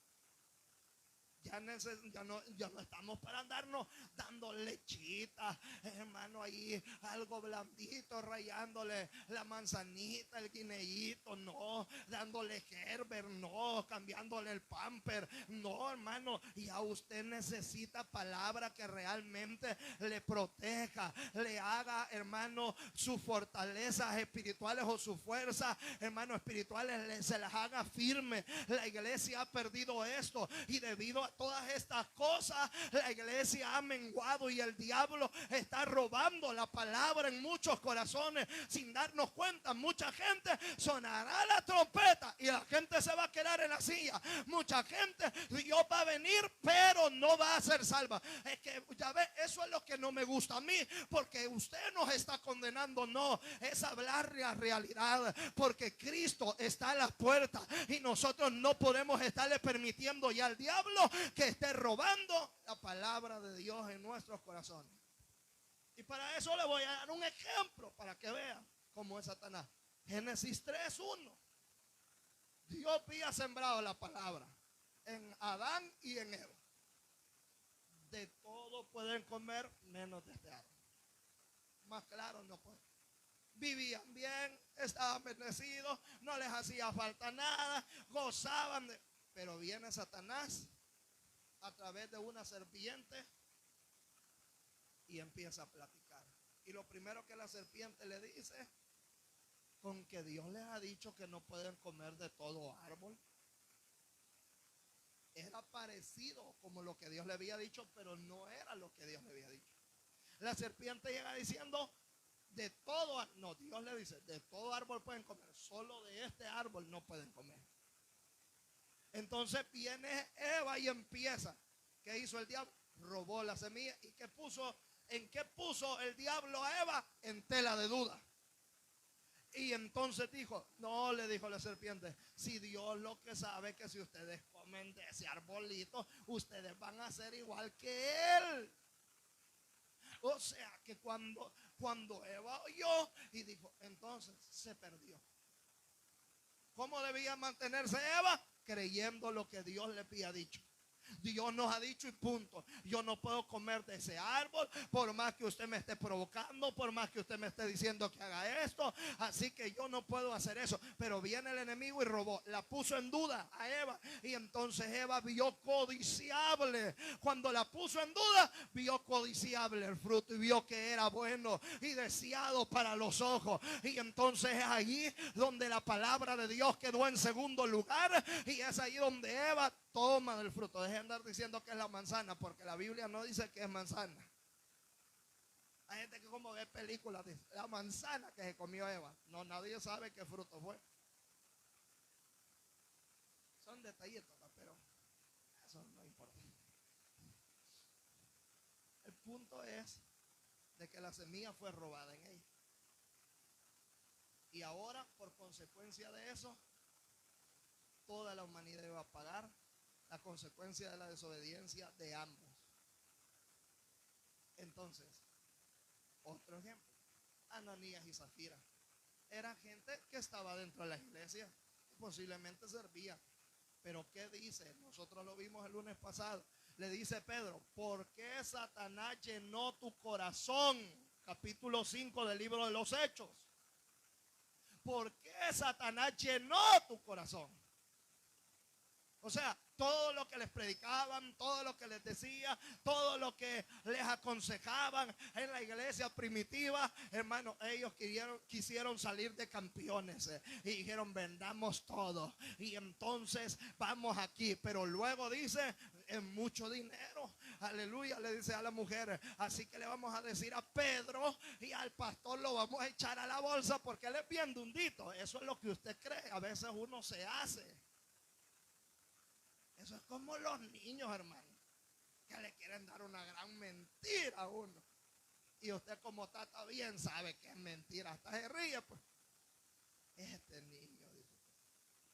ya no estamos para andarnos dando lechita, hermano, ahí algo blandito, rayándole la manzanita, el guineíto, no, dándole Gerber, no, cambiándole el pamper, no, hermano. Ya usted necesita palabra que realmente le proteja, le haga, hermano, sus fortalezas espirituales o su fuerza, hermano, espirituales, se las haga firme. La iglesia ha perdido esto, y debido a todas estas cosas, la iglesia ha menguado, y el diablo está robando la palabra en muchos corazones sin darnos cuenta. Mucha gente sonará la trompeta y la gente se va a quedar en la silla. Mucha gente, Dios va a venir, pero no va a ser salva. Es que ya ve, eso es lo que no me gusta a mí, porque usted nos está condenando. No, es hablar la realidad, porque Cristo está a las puertas y nosotros no podemos estarle permitiendo ya al diablo que esté robando la palabra de Dios en nuestros corazones. Y para eso le voy a dar un ejemplo para que vean cómo es Satanás. Génesis 3:1. Dios había sembrado la palabra en Adán y en Eva. De todo pueden comer menos de este árbol. Más claro no pueden. Vivían bien, estaban bendecidos, no les hacía falta nada, gozaban de... Pero viene Satanás a través de una serpiente y empieza a platicar. Y lo primero que la serpiente le dice: con que Dios les ha dicho que no pueden comer de todo árbol. Era parecido como lo que Dios le había dicho, pero no era lo que Dios le había dicho. La serpiente llega diciendo: de todo, no, Dios le dice, de todo árbol pueden comer, solo de este árbol no pueden comer. Entonces viene Eva y empieza. ¿Qué hizo el diablo? Robó la semilla. ¿Y qué puso? ¿En qué puso el diablo a Eva? En tela de duda. Y entonces dijo, no, le dijo la serpiente, si Dios lo que sabe que si ustedes comen de ese arbolito, ustedes van a ser igual que él. O sea que cuando Eva oyó y dijo, entonces se perdió. ¿Cómo debía mantenerse Eva? Creyendo lo que Dios le había dicho. Dios nos ha dicho y punto. Yo no puedo comer de ese árbol, por más que usted me esté provocando, por más que usted me esté diciendo que haga esto. Así que yo no puedo hacer eso. Pero viene el enemigo y robó, la puso en duda a Eva. Y entonces Eva vio codiciable. Cuando la puso en duda, vio codiciable el fruto y vio que era bueno y deseado para los ojos. Y entonces es allí donde la palabra de Dios quedó en segundo lugar. Y es ahí donde Eva toma del fruto. Dejen de andar diciendo que es la manzana, porque la Biblia no dice que es manzana. Hay gente que como ve películas dice la manzana que se comió Eva. No, nadie sabe qué fruto fue. Son detallitos, pero eso no importa. El punto es de que la semilla fue robada en ella. Y ahora, por consecuencia de eso, toda la humanidad iba a pagar la consecuencia de la desobediencia de ambos. Entonces, otro ejemplo, Ananías y Zafira. Era gente que estaba dentro de la iglesia y posiblemente servía. Pero ¿qué dice? Nosotros lo vimos el lunes pasado. Le dice Pedro, ¿por qué Satanás llenó tu corazón? Capítulo 5 del libro de los Hechos. ¿Por qué Satanás llenó tu corazón? O sea, todo lo que les predicaban, todo lo que les decía, todo lo que les aconsejaban en la iglesia primitiva, hermano, ellos quisieron salir de campeones y dijeron, vendamos todo y entonces vamos aquí. Pero luego dice, es mucho dinero, aleluya, le dice a la mujer, así que le vamos a decir a Pedro y al pastor lo vamos a echar a la bolsa porque él es bien dundito. Eso es lo que usted cree, a veces uno se hace. Eso es como los niños, hermano, que le quieren dar una gran mentira a uno. Y usted como está bien sabe que es mentira, hasta se ríe, pues. Este niño, dice.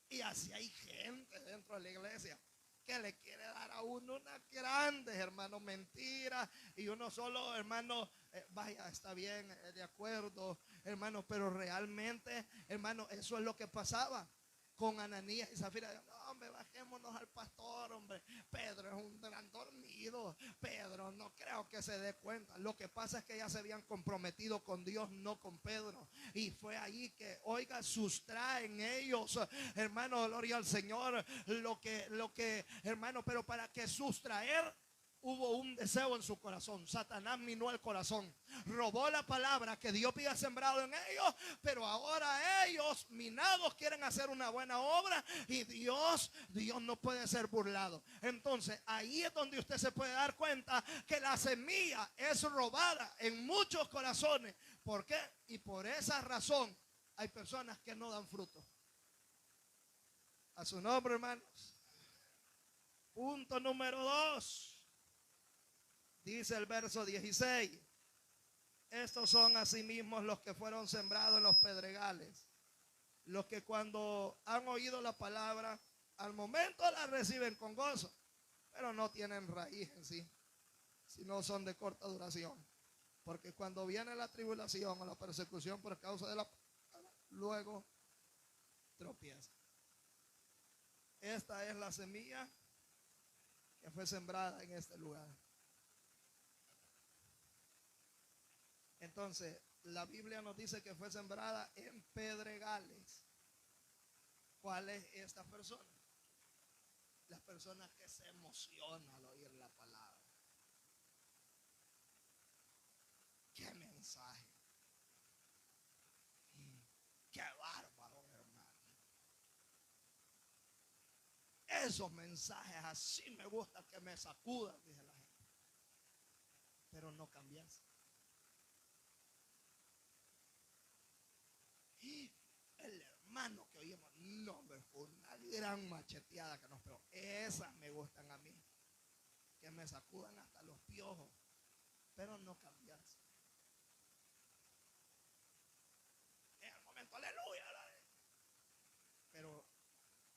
Y así hay gente dentro de la iglesia que le quiere dar a uno unas grandes, hermano, mentiras. Y uno solo, hermano, vaya, está bien, de acuerdo, hermano, pero realmente, hermano, eso es lo que pasaba con Ananías y Zafira. No, hombre, bajémonos al pastor, hombre. Pedro es un quiero que se dé cuenta. Lo que pasa es que ya se habían comprometido con Dios, no con Pedro. Y fue ahí que, oiga, sustraen ellos, hermano, gloria al Señor, hermano, pero para que sustraer, hubo un deseo en su corazón. Satanás minó el corazón, robó la palabra que Dios había sembrado en ellos, pero ahora ellos, minados, quieren hacer una buena obra y Dios no puede ser burlado. Entonces ahí es donde usted se puede dar cuenta que la semilla es robada en muchos corazones. ¿Por qué? Y por esa razón hay personas que no dan fruto. A su nombre, hermanos. Punto número 2. Dice el verso 16: estos son asimismo los que fueron sembrados en los pedregales, los que cuando han oído la palabra, al momento la reciben con gozo, pero no tienen raíz en sí, sino son de corta duración. Porque cuando viene la tribulación o la persecución por causa de la palabra, luego tropieza. Esta es la semilla que fue sembrada en este lugar. Entonces, la Biblia nos dice que fue sembrada en pedregales. ¿Cuál es esta persona? Las personas que se emocionan al oír la palabra. ¡Qué mensaje! ¡Qué bárbaro, hermano! Esos mensajes así me gusta que me sacudan, dice la gente. Pero no cambias. Y el hermano que oímos, no, me fue una gran macheteada que nos pegó. Esas me gustan a mí, que me sacudan hasta los piojos, pero no cambias. En el momento, aleluya, pero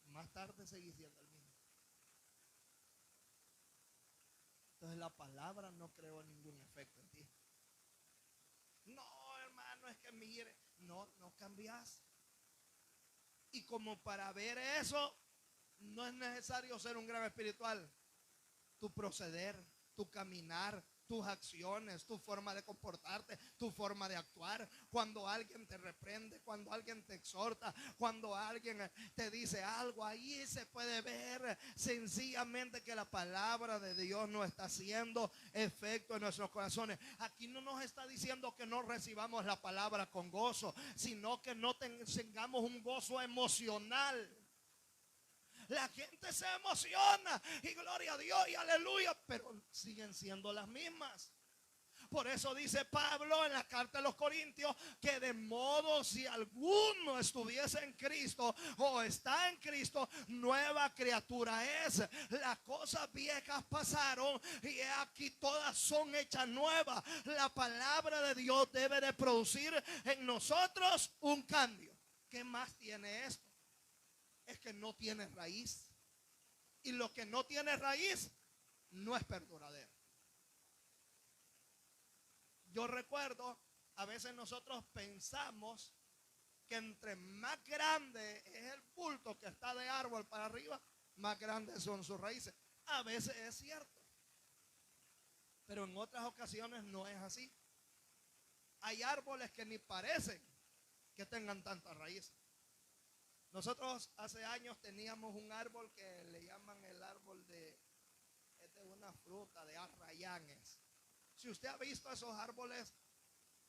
más tarde seguís siendo el mismo. Entonces la palabra no creó ningún efecto en ti. No, hermano, es que mire, no cambias. Y como para ver eso, no es necesario ser un gran espiritual. Tu proceder, tu caminar, tus acciones, tu forma de comportarte, tu forma de actuar. Cuando alguien te reprende, cuando alguien te exhorta, cuando alguien te dice algo, ahí se puede ver sencillamente que la palabra de Dios no está haciendo efecto en nuestros corazones. Aquí no nos está diciendo que no recibamos la palabra con gozo, sino que no tengamos un gozo emocional. La gente se emociona y gloria a Dios y aleluya, pero siguen siendo las mismas. Por eso dice Pablo en la carta de los Corintios que de modo si alguno estuviese en Cristo o está en Cristo, nueva criatura es. Las cosas viejas pasaron y aquí todas son hechas nuevas. La palabra de Dios debe de producir en nosotros un cambio. ¿Qué más tiene esto? Es que no tiene raíz. Y lo que no tiene raíz no es perduradero. Yo recuerdo, a veces nosotros pensamos que entre más grande es el bulto que está de árbol para arriba, más grandes son sus raíces. A veces es cierto, pero en otras ocasiones no es así. Hay árboles que ni parecen que tengan tantas raíces. Nosotros hace años teníamos un árbol que le llaman el árbol de una fruta de arrayanes. Si usted ha visto esos árboles,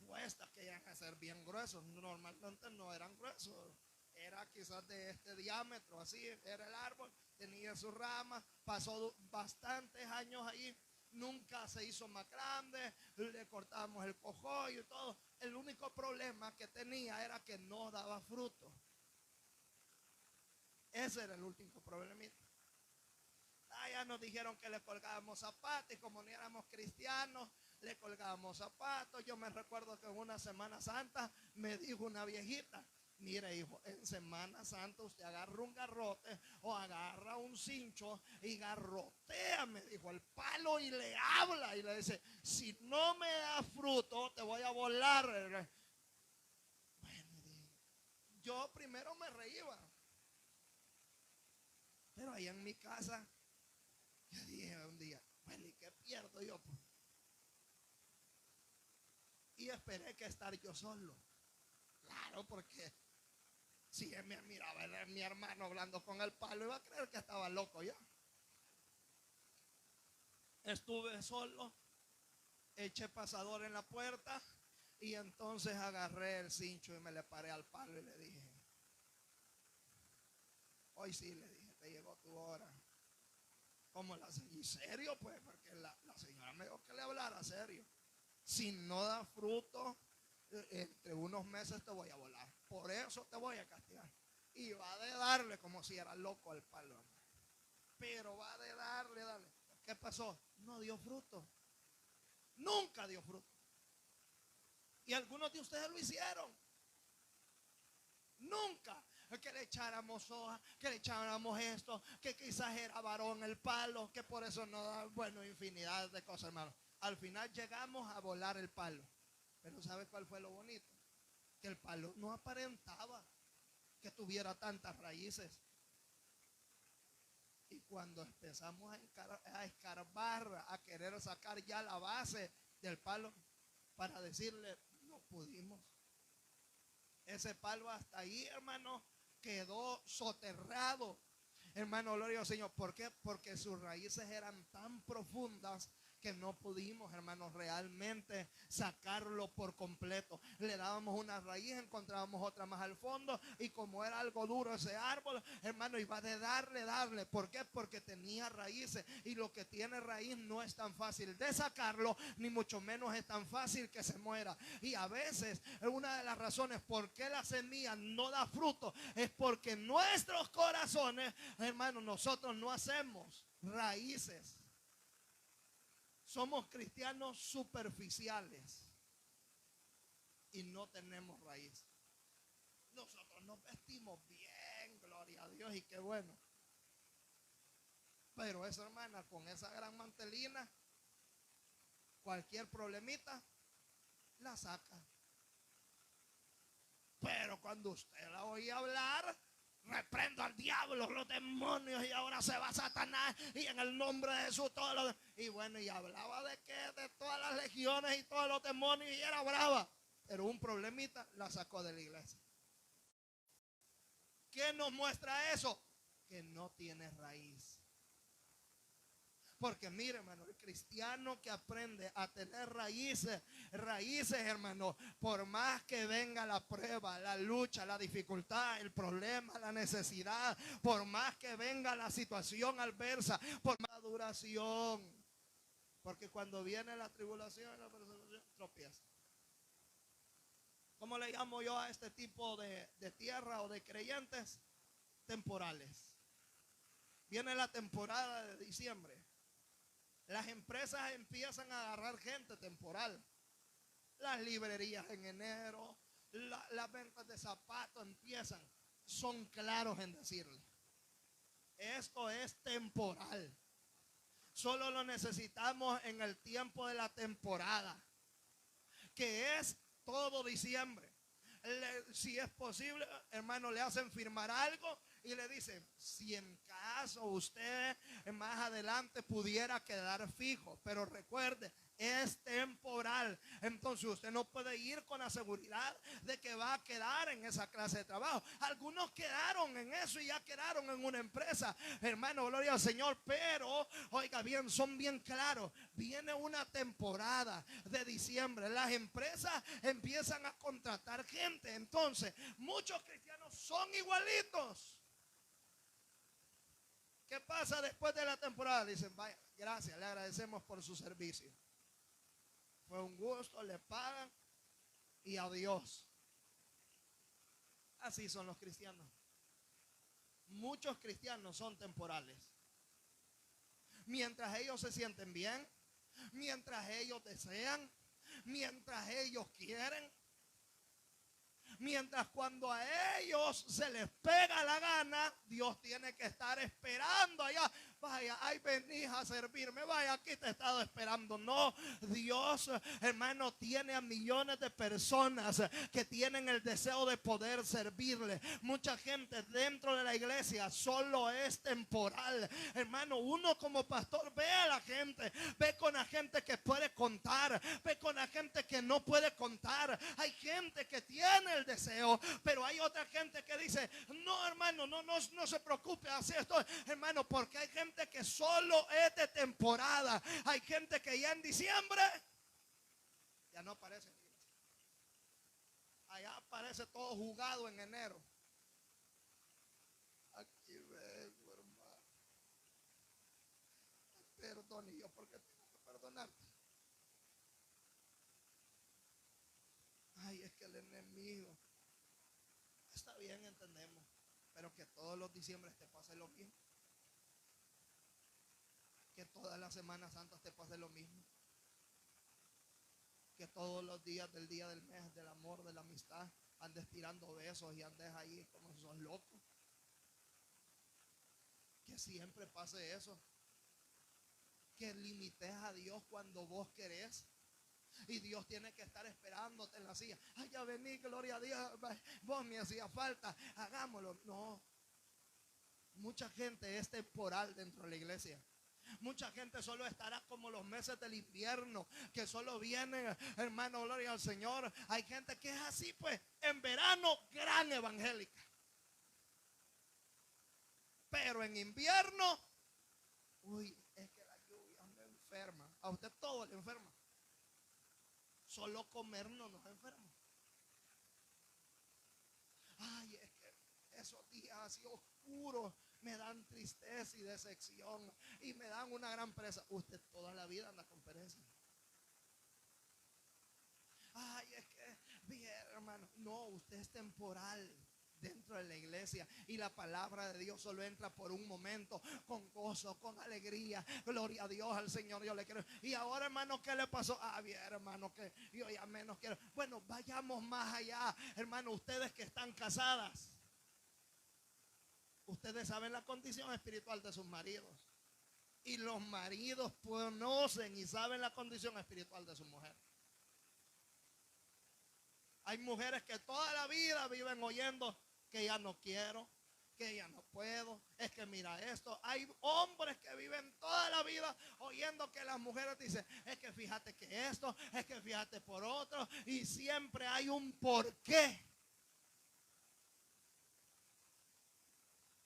puestas que llegan a ser bien gruesos, normalmente no eran gruesos, era quizás de este diámetro, así era el árbol, tenía sus ramas, pasó bastantes años ahí, nunca se hizo más grande, le cortábamos el cojollo y todo. El único problema que tenía era que no daba fruto. Ese era el último problemita. Ya nos dijeron que le colgábamos zapatos y como ni éramos cristianos, le colgábamos zapatos. Yo me recuerdo que en una Semana Santa me dijo una viejita: mire, hijo, en Semana Santa usted agarra un garrote o agarra un cincho y garrotea, me dijo, el palo y le habla y le dice: si no me da fruto, te voy a volar. Bueno, yo primero me reía, pero ahí en mi casa yo dije un día: bueno, ¿y qué pierdo yo? y esperé que estar yo solo. Claro, porque si él me miraba, era mi hermano hablando con el palo, iba a creer que estaba loco yo. Estuve solo, eché pasador en la puerta y entonces agarré el cincho y me le paré al palo y le dije, hoy sí, le dije, te llegó tu hora. ¿Cómo la señora? ¿Serio? Pues porque la señora me dijo que le hablara serio. Si no da fruto, entre unos meses te voy a volar. Por eso te voy a castigar. Y va de darle como si era loco al palo. Pero va de darle. ¿Qué pasó? No dio fruto. Nunca dio fruto. Y algunos de ustedes lo hicieron. Nunca. Que le echáramos hoja, que le echáramos esto, que quizás era varón el palo, que por eso no da, bueno, infinidad de cosas, hermano. Al final llegamos a volar el palo. Pero ¿sabe cuál fue lo bonito? Que el palo no aparentaba que tuviera tantas raíces. Y cuando empezamos a escarbar, a querer sacar ya la base del palo, para decirle, no pudimos. Ese palo hasta ahí, hermano, quedó soterrado. Hermano, gloria al Señor. ¿Por qué? Porque sus raíces eran tan profundas que no pudimos, hermanos, realmente sacarlo por completo. Le dábamos una raíz, encontrábamos otra más al fondo, y como era algo duro ese árbol, hermano, iba de darle. ¿Por qué? Porque tenía raíces, y lo que tiene raíz no es tan fácil de sacarlo, ni mucho menos es tan fácil que se muera. Y a veces una de las razones por qué la semilla no da fruto es porque en nuestros corazones, hermano, nosotros no hacemos raíces. Somos cristianos superficiales y no tenemos raíz. Nosotros nos vestimos bien, gloria a Dios, y qué bueno. Pero esa hermana con esa gran mantelina, cualquier problemita la saca. Pero cuando usted la oía hablar, reprendo al diablo, los demonios, y ahora se va Satanás, y en el nombre de Jesús todos los... Y bueno, y hablaba de que de todas las legiones y todos los demonios, y era brava. Pero un problemita la sacó de la iglesia. ¿Qué nos muestra eso? Que no tiene raíz. Porque mire, hermano, el cristiano que aprende a tener raíces, hermano, por más que venga la prueba, la lucha, la dificultad, el problema, la necesidad, por más que venga la situación adversa, por más duración, porque cuando viene la tribulación, la persecución, tropieza. ¿Cómo le llamo yo a este tipo de tierra o de creyentes? Temporales. Viene la temporada de diciembre. Las empresas empiezan a agarrar gente temporal. Las librerías en enero, las ventas de zapatos empiezan. Son claros en decirle, esto es temporal. Solo lo necesitamos en el tiempo de la temporada, que es todo diciembre. Si es posible, hermano, le hacen firmar algo y le dicen, si en caso usted más adelante pudiera quedar fijo, pero recuerde, es temporal. Entonces usted no puede ir con la seguridad de que va a quedar en esa clase de trabajo. Algunos quedaron en eso y ya quedaron en una empresa, hermano, gloria al Señor. Pero oiga bien, son bien claros. Viene una temporada de diciembre, las empresas empiezan a contratar gente. Entonces muchos cristianos son igualitos. ¿Qué pasa después de la temporada? Dicen, vaya, gracias, le agradecemos por su servicio. Fue un gusto, le pagan y adiós. Así son los cristianos. Muchos cristianos son temporales. Mientras ellos se sienten bien, mientras ellos desean, mientras ellos quieren, mientras cuando a ellos se les pega la gana, Dios tiene que estar esperando allá vaya, ay, venís a servirme, vaya, aquí te he estado esperando. No, Dios, hermano, tiene a millones de personas que tienen el deseo de poder servirle. Mucha gente dentro de la iglesia solo es temporal. Hermano, uno como pastor ve a la gente, ve con la gente que puede contar, ve con la gente que no puede contar. Hay gente que tiene el deseo, pero hay otra gente que dice, no, hermano, no se preocupe, así estoy, hermano, porque hay gente que solo es de temporada. Hay gente que ya en diciembre ya no aparece. Allá aparece todo jugado en enero. Aquí vengo, hermano. Perdón, y yo porque tengo que perdonarte. Ay, es que el enemigo. Está bien, entendemos. Pero que todos los diciembres te pase lo mismo. Que todas las Semanas Santas te pase lo mismo. Que todos los días del día del mes, del amor, de la amistad, andes tirando besos y andes ahí como si sos loco. Que siempre pase eso. Que limites a Dios cuando vos querés. Y Dios tiene que estar esperándote en la silla. Ay, ya vení, gloria a Dios. Vos me hacía falta, hagámoslo. No. Mucha gente es temporal dentro de la iglesia. Mucha gente solo estará como los meses del invierno, que solo vienen, hermano, gloria al Señor. Hay gente que es así, pues, en verano, gran evangélica. Pero en invierno, uy, es que la lluvia me enferma. A usted todo le enferma. Solo comer no nos enferma. Ay, es que esos días así oscuros me dan tristeza y decepción y me dan una gran pereza. Usted toda la vida anda con pereza. Ay, es que, bien, hermano, no, usted es temporal dentro de la iglesia y la palabra de Dios solo entra por un momento, con gozo, con alegría. Gloria a Dios, al Señor yo le quiero. Y ahora, hermano, ¿qué le pasó? Ah, bien, hermano, que yo ya menos quiero. Bueno, vayamos más allá, hermano, ustedes que están casadas. Ustedes saben la condición espiritual de sus maridos. Y los maridos conocen y saben la condición espiritual de su mujer. Hay mujeres que toda la vida viven oyendo que ya no quiero, que ya no puedo, es que mira esto. Hay hombres que viven toda la vida oyendo que las mujeres dicen, es que fíjate que esto, es que fíjate por otro, y siempre hay un porqué.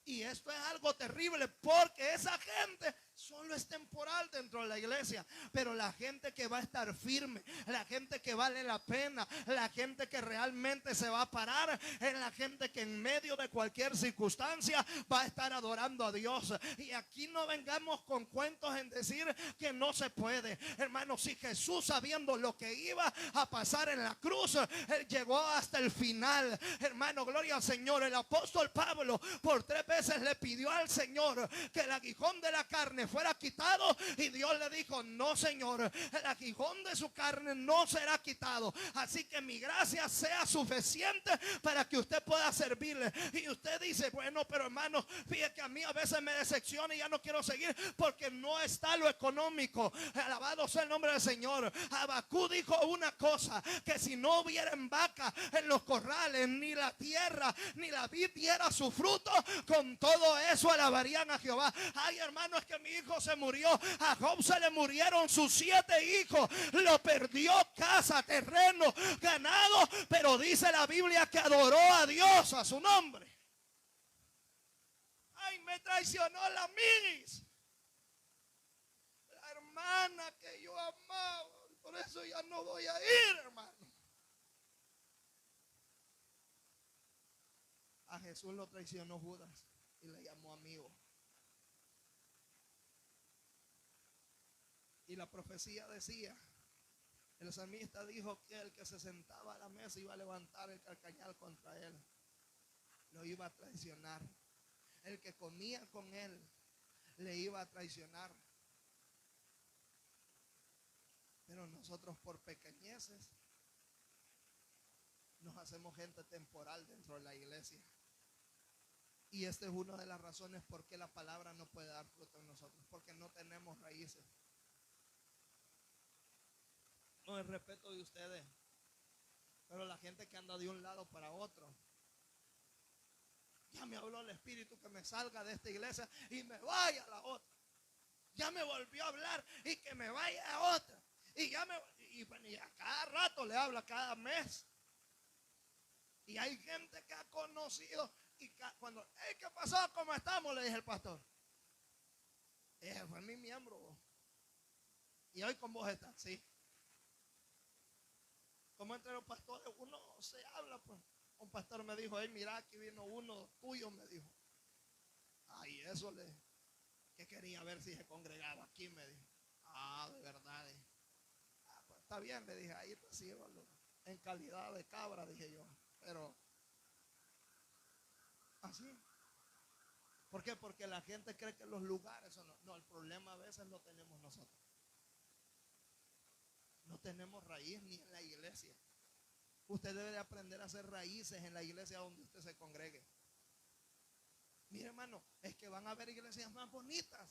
Y esto es algo terrible porque esa gente solo es temporal dentro de la iglesia. Pero la gente que va a estar firme, la gente que vale la pena, la gente que realmente se va a parar, es la gente que en medio de cualquier circunstancia va a estar adorando a Dios. Y aquí no vengamos con cuentos en decir que no se puede. Hermano, si Jesús, sabiendo lo que iba a pasar en la cruz, Él llegó hasta el final. Hermano, gloria al Señor. El apóstol Pablo por 3 veces le pidió al Señor que el aguijón de la carne fuera quitado, y Dios le dijo, no, Señor, el aguijón de su carne no será quitado. Así que mi gracia sea suficiente para que usted pueda servirle. Y usted dice, bueno, pero hermano, fíjate que a mí a veces me decepciona y ya no quiero seguir porque no está lo económico. Alabado sea el nombre del Señor. Abacú dijo una cosa, que si no hubieran vaca en los corrales, ni la tierra ni la vid diera su fruto, con todo eso alabarían a Jehová. Ay, hermano, es que mi hijo se murió. A Job se le murieron sus 7 hijos. Lo perdió, casa, terreno, ganado, pero dice la Biblia que adoró a Dios, a su nombre. Ay, me traicionó la Miris, la hermana que yo amaba. Por eso ya no voy a ir, hermano. A Jesús lo traicionó Judas y le llamó amigo. Y la profecía decía, el salmista dijo que el que se sentaba a la mesa iba a levantar el carcañal contra él. Lo iba a traicionar. El que comía con él le iba a traicionar. Pero nosotros por pequeñeces nos hacemos gente temporal dentro de la iglesia. Y esta es una de las razones por qué la palabra no puede dar fruto en nosotros. con el respeto de ustedes, pero la gente que anda de un lado para otro, ya me habló el Espíritu que me salga de esta iglesia y me vaya a la otra. Ya me volvió a hablar y que me vaya a otra. Y ya y a cada rato le habla, cada mes. Y hay gente que ha conocido. Y cuando, hey, ¿qué pasó? ¿Cómo estamos? Le dije al pastor. Ese fue mi miembro. Y hoy con vos estás, sí. Como entre los pastores uno se habla, pues. Un pastor me dijo, hey, mira, aquí vino uno tuyo, me dijo. Ay, eso le, que quería ver si se congregaba aquí, me dijo. Ah, de verdad. Ah, pues está bien, le dije, ahí recíbalo. En calidad de cabra, dije yo. Pero, así. ¿Por qué? Porque la gente cree que los lugares son... No, el problema a veces lo tenemos nosotros. No tenemos raíz ni en la iglesia. Usted debe de aprender a hacer raíces en la iglesia donde usted se congregue. Mire, hermano, es que van a haber iglesias más bonitas.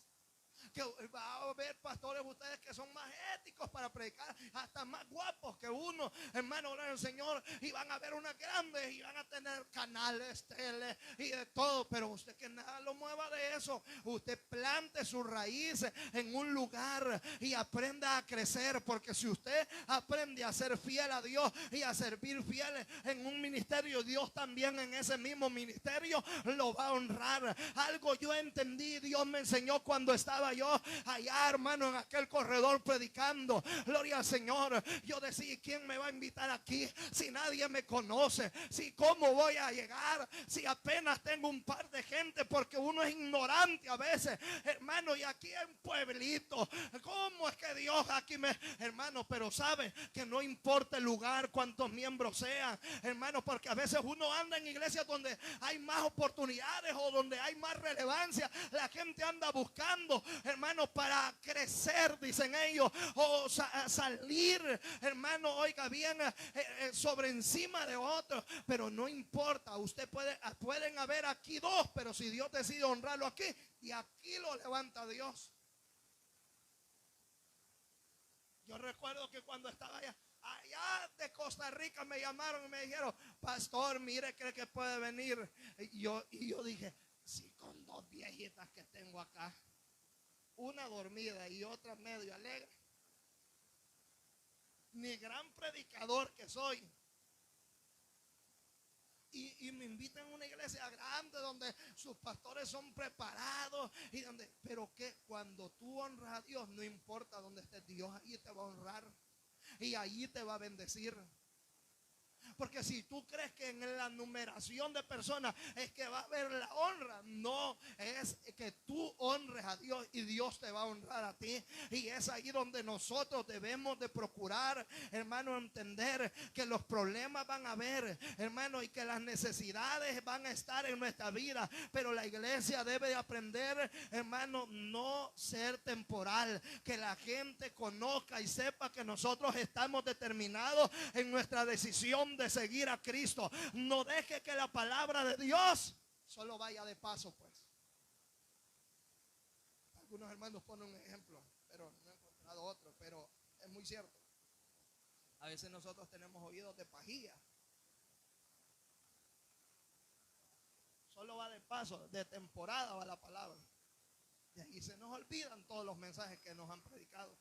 Que va a haber pastores ustedes que son más éticos para predicar, hasta más guapos que uno, hermano, gloria al Señor, y van a ver unas grandes y van a tener canales, tele y de todo, pero usted que nada lo mueva de eso. Usted plante sus raíces en un lugar y aprenda a crecer, porque si usted aprende a ser fiel a Dios y a servir fieles en un ministerio, Dios también en ese mismo ministerio lo va a honrar. Algo yo entendí, Dios me enseñó cuando estaba yo allá, hermano, en aquel corredor predicando, gloria al Señor. Yo decía, ¿quién me va a invitar aquí si nadie me conoce? Si cómo voy a llegar si apenas tengo un par de gente, porque uno es ignorante a veces, hermano, y aquí en pueblito, ¿cómo es que Dios aquí me, hermano? Pero sabe que no importa el lugar, cuántos miembros sean, hermano, porque a veces uno anda en iglesias donde hay más oportunidades o donde hay más relevancia. La gente anda buscando, hermano, para crecer, dicen ellos, o salir, hermano, oiga bien, sobre encima de otros. Pero no importa, usted pueden haber aquí dos, pero si Dios decide honrarlo aquí, y aquí lo levanta Dios. Yo recuerdo que cuando estaba allá de Costa Rica me llamaron y me dijeron, pastor, mire, cree que puede venir. Y yo dije, sí, con dos viejitas que tengo acá, una dormida y otra medio alegre, ni gran predicador que soy, y me invitan a una iglesia grande donde sus pastores son preparados y donde, pero que cuando tú honras a Dios, no importa donde estés, Dios ahí te va a honrar y ahí te va a bendecir. Porque si tú crees que en la numeración de personas es que va a haber la honra, no, es que tú honres a Dios y Dios te va a honrar a ti. Y es ahí donde nosotros debemos de procurar, hermano, entender que los problemas van a haber, hermano, y que las necesidades van a estar en nuestra vida. Pero la iglesia debe de aprender, hermano, no ser temporal. Que la gente conozca y sepa que nosotros estamos determinados en nuestra decisión de seguir a Cristo. No deje que la palabra de Dios solo vaya de paso, pues. Algunos hermanos ponen un ejemplo, pero no he encontrado otro, pero es muy cierto. A veces nosotros tenemos oídos de pajilla. Solo va de paso, de temporada va la palabra. De ahí se nos olvidan todos los mensajes que nos han predicado.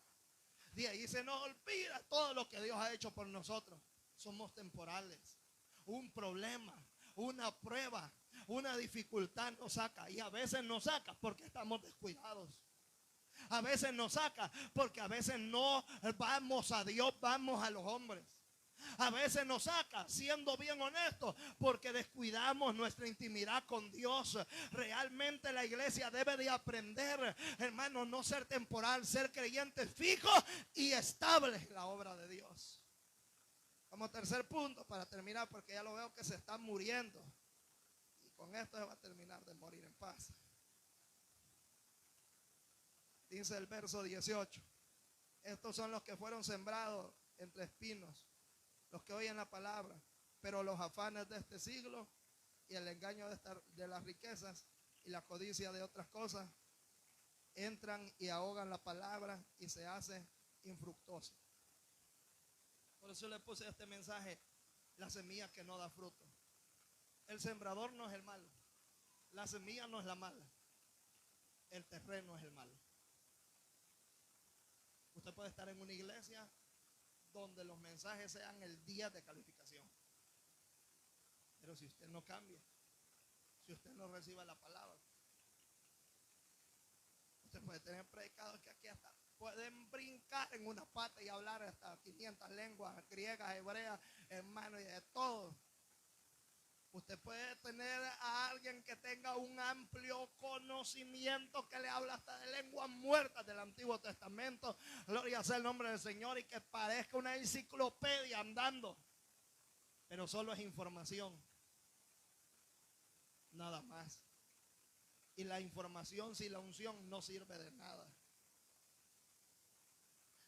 De ahí se nos olvida todo lo que Dios ha hecho por nosotros. Somos temporales. Un problema, una prueba, una dificultad nos saca. Y a veces nos saca porque estamos descuidados. A veces nos saca porque a veces no vamos a Dios, vamos a los hombres. A veces nos saca, siendo bien honestos, porque descuidamos nuestra intimidad con Dios. Realmente la iglesia debe de aprender, hermano, no ser temporal, ser creyente fijo y estable en la obra de Dios. Como tercer punto, para terminar, porque ya lo veo que se está muriendo, y con esto se va a terminar de morir en paz. Dice el verso 18: estos son los que fueron sembrados entre espinos, los que oyen la palabra, pero los afanes de este siglo y el engaño de las riquezas y la codicia de otras cosas entran y ahogan la palabra y se hace infructuosa. Por eso le puse este mensaje, la semilla que no da fruto. El sembrador no es el malo, la semilla no es la mala, el terreno es el malo. Usted puede estar en una iglesia donde los mensajes sean el día de calificación, pero si usted no cambia, si usted no recibe la palabra, usted puede tener predicadores que aquí hasta pueden brincar en una pata y hablar hasta 500 lenguas griegas, hebreas, hermano, y de todo. Usted puede tener a alguien que tenga un amplio conocimiento, que le habla hasta de lenguas muertas del Antiguo Testamento, gloria sea el nombre del Señor, y que parezca una enciclopedia andando, pero solo es información, nada más. Y la información sin la unción no sirve de nada.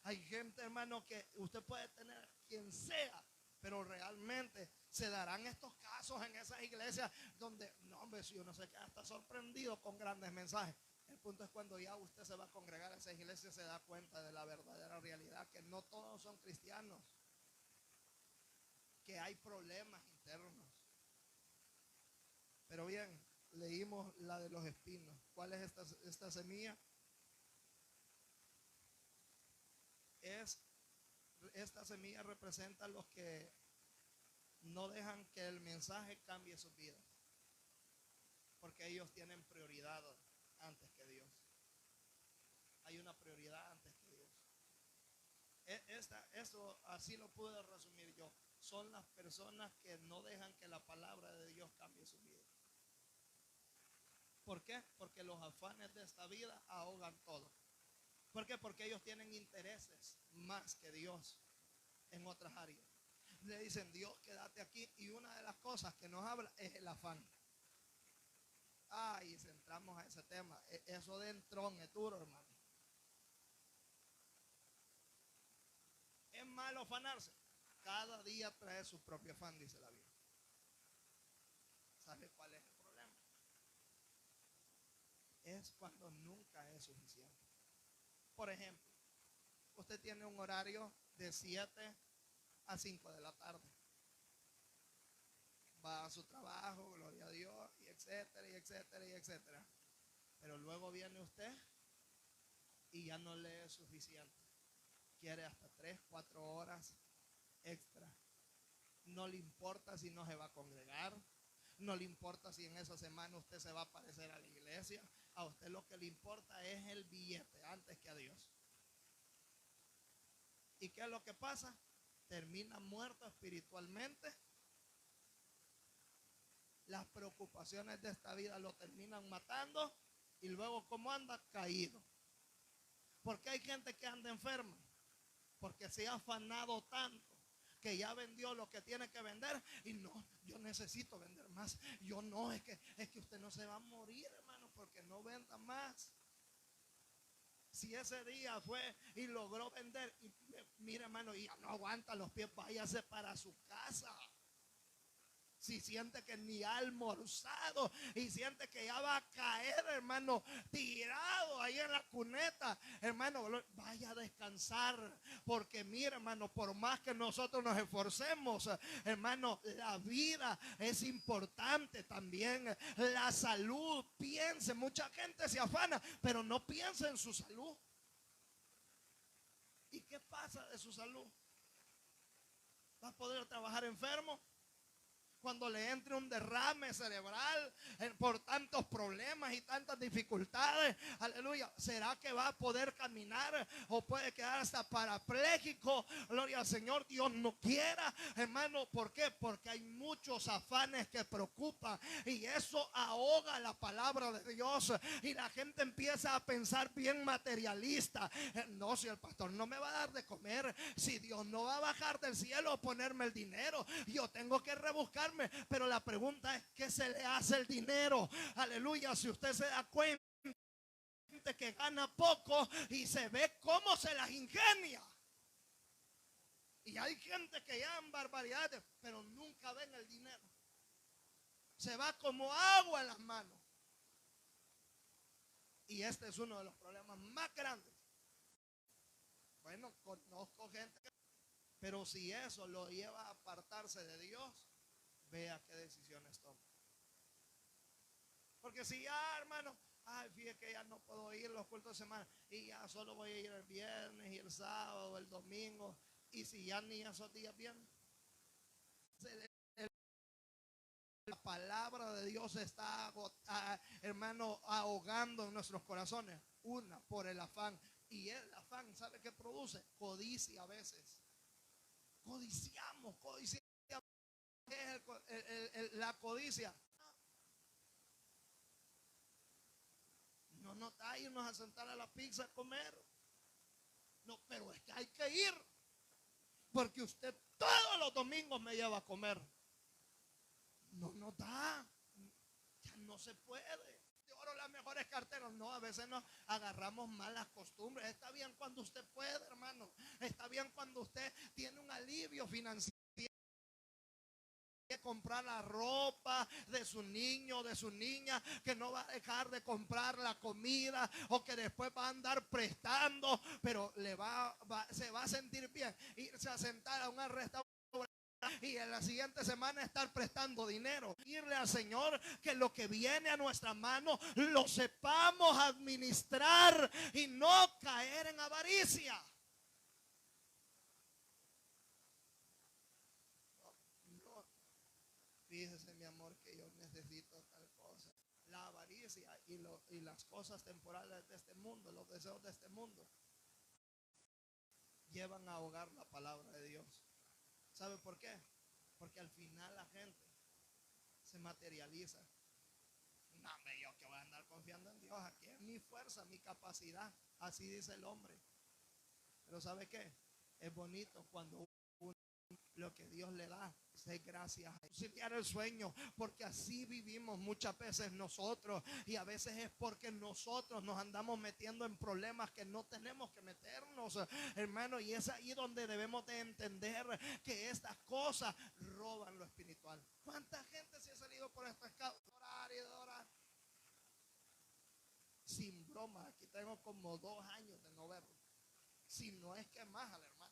Hay gente, hermano, que usted puede tener quien sea, pero realmente se darán estos casos en esas iglesias donde, no hombre, si uno se queda hasta sorprendido con grandes mensajes. El punto es cuando ya usted se va a congregar a esa iglesia, se da cuenta de la verdadera realidad, que no todos son cristianos, que hay problemas internos. Pero bien, leímos la de los espinos. ¿Cuál es esta semilla? Esta semilla representa a los que no dejan que el mensaje cambie sus vidas, porque ellos tienen prioridad antes que Dios. Hay una prioridad antes que Dios. Eso así lo pude resumir yo. Son las personas que no dejan que la palabra de Dios cambie su vida. ¿Por qué? Porque los afanes de esta vida ahogan todo. ¿Por qué? Porque ellos tienen intereses más que Dios en otras áreas. Le dicen, Dios, quédate aquí. Y una de las cosas que nos habla es el afán. Y si entramos a ese tema, eso de entrón es duro, hermano. ¿Es malo afanarse? Cada día trae su propio afán, dice la Biblia. ¿Sabe cuál es el problema? Es cuando nunca es suficiente. Por ejemplo, usted tiene un horario de 7 a 5 de la tarde. Va a su trabajo, gloria a Dios, y etcétera, y etcétera, y etcétera. Pero luego viene usted y ya no le es suficiente. Quiere hasta 3, 4 horas extra. No le importa si no se va a congregar. No le importa si en esa semana usted se va a aparecer a la iglesia. A usted lo que le importa es el billete antes que a Dios. ¿Y qué es lo que pasa? Termina muerto espiritualmente. Las preocupaciones de esta vida lo terminan matando. Y luego, ¿cómo anda? Caído. ¿Por qué hay gente que anda enferma? Porque se ha afanado tanto que ya vendió lo que tiene que vender y no, yo necesito vender más. Yo no, es que usted no se va a morir, hermano, porque no venda más. Si ese día fue y logró vender, y mire, hermano, y ya no aguanta los pies, váyase para su casa. Si siente que ni ha almorzado y siente que ya va a caer, hermano, tirado ahí en la cuneta, hermano, vaya a descansar. Porque mira, hermano, por más que nosotros nos esforcemos, hermano, la vida es importante también. La salud, piense, mucha gente se afana, pero no piensa en su salud. ¿Y qué pasa de su salud? ¿Va a poder trabajar enfermo? Cuando le entre un derrame cerebral por tantos problemas y tantas dificultades, aleluya, ¿será que va a poder caminar o puede quedar hasta parapléjico? Gloria al Señor, Dios no quiera, hermano. ¿Por qué? Porque hay muchos afanes que preocupan y eso ahoga la palabra de Dios y la gente empieza a pensar bien materialista. No, si el pastor no me va a dar de comer, si Dios no va a bajar del cielo a ponerme el dinero, yo tengo que rebuscar. Pero la pregunta es, ¿qué se le hace el dinero? Aleluya, si usted se da cuenta que gana poco y se ve cómo se las ingenia. Y hay gente que ya en barbaridades, pero nunca ven el dinero. Se va como agua en las manos. Y este es uno de los problemas más grandes. Bueno, conozco gente Pero si eso lo lleva a apartarse de Dios, vea qué decisiones toma. Porque si ya, hermano, ay, fíjate que ya no puedo ir los cultos de semana y ya solo voy a ir el viernes y el sábado, el domingo, y si ya ni esos días vienen, la palabra de Dios está, hermano, ahogando en nuestros corazones. Una, por el afán. Y el afán, ¿sabe qué produce? Codicia a veces. Codiciamos. ¿Qué es la codicia? No nos da irnos a sentar a la pizza a comer. No, pero es que hay que ir. Porque usted todos los domingos me lleva a comer. No nos da. Ya no se puede. De oro las mejores carteras. No, a veces nos agarramos malas costumbres. Está bien cuando usted puede, hermano. Está bien cuando usted tiene un alivio financiero. Comprar la ropa de su niño, de su niña, que no va a dejar de comprar la comida o que después va a andar prestando, pero se va a sentir bien irse a sentar a un restaurante y en la siguiente semana estar prestando dinero. Irle al Señor que lo que viene a nuestra mano lo sepamos administrar y no caer en avaricia. Fíjese, mi amor, que yo necesito tal cosa. La avaricia y las cosas temporales de este mundo, los deseos de este mundo, llevan a ahogar la palabra de Dios. ¿Sabe por qué? Porque al final la gente se materializa. No, yo que voy a andar confiando en Dios, aquí es mi fuerza, mi capacidad. Así dice el hombre. Pero ¿sabe qué? Es bonito cuando lo que Dios le da, es gracias a conciliar el sueño, porque así vivimos muchas veces nosotros, y a veces es porque nosotros nos andamos metiendo en problemas que no tenemos que meternos, hermano, y es ahí donde debemos de entender que estas cosas roban lo espiritual. ¿Cuánta gente se ha salido por estas causas? Orar y orar. Sin broma, aquí tengo como 2 años de no verlo, si no es que más, al hermano,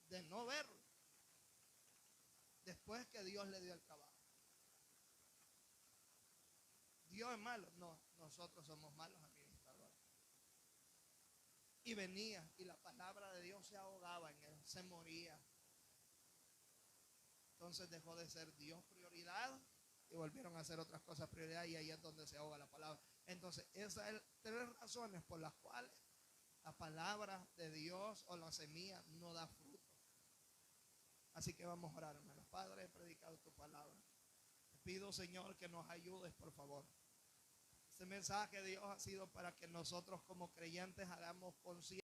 de no verlo. Después que Dios le dio el trabajo. Dios es malo. No, nosotros somos malos administradores. Y venía y la palabra de Dios se ahogaba en él, se moría. Entonces dejó de ser Dios prioridad y volvieron a hacer otras cosas prioridad, y ahí es donde se ahoga la palabra. Entonces esas son 3 razones por las cuales la palabra de Dios o la semilla no da fruto. Así que vamos a orar, hermanos. Padre, he predicado tu palabra. Te pido, Señor, que nos ayudes, por favor. Este mensaje de Dios ha sido para que nosotros como creyentes hagamos conciencia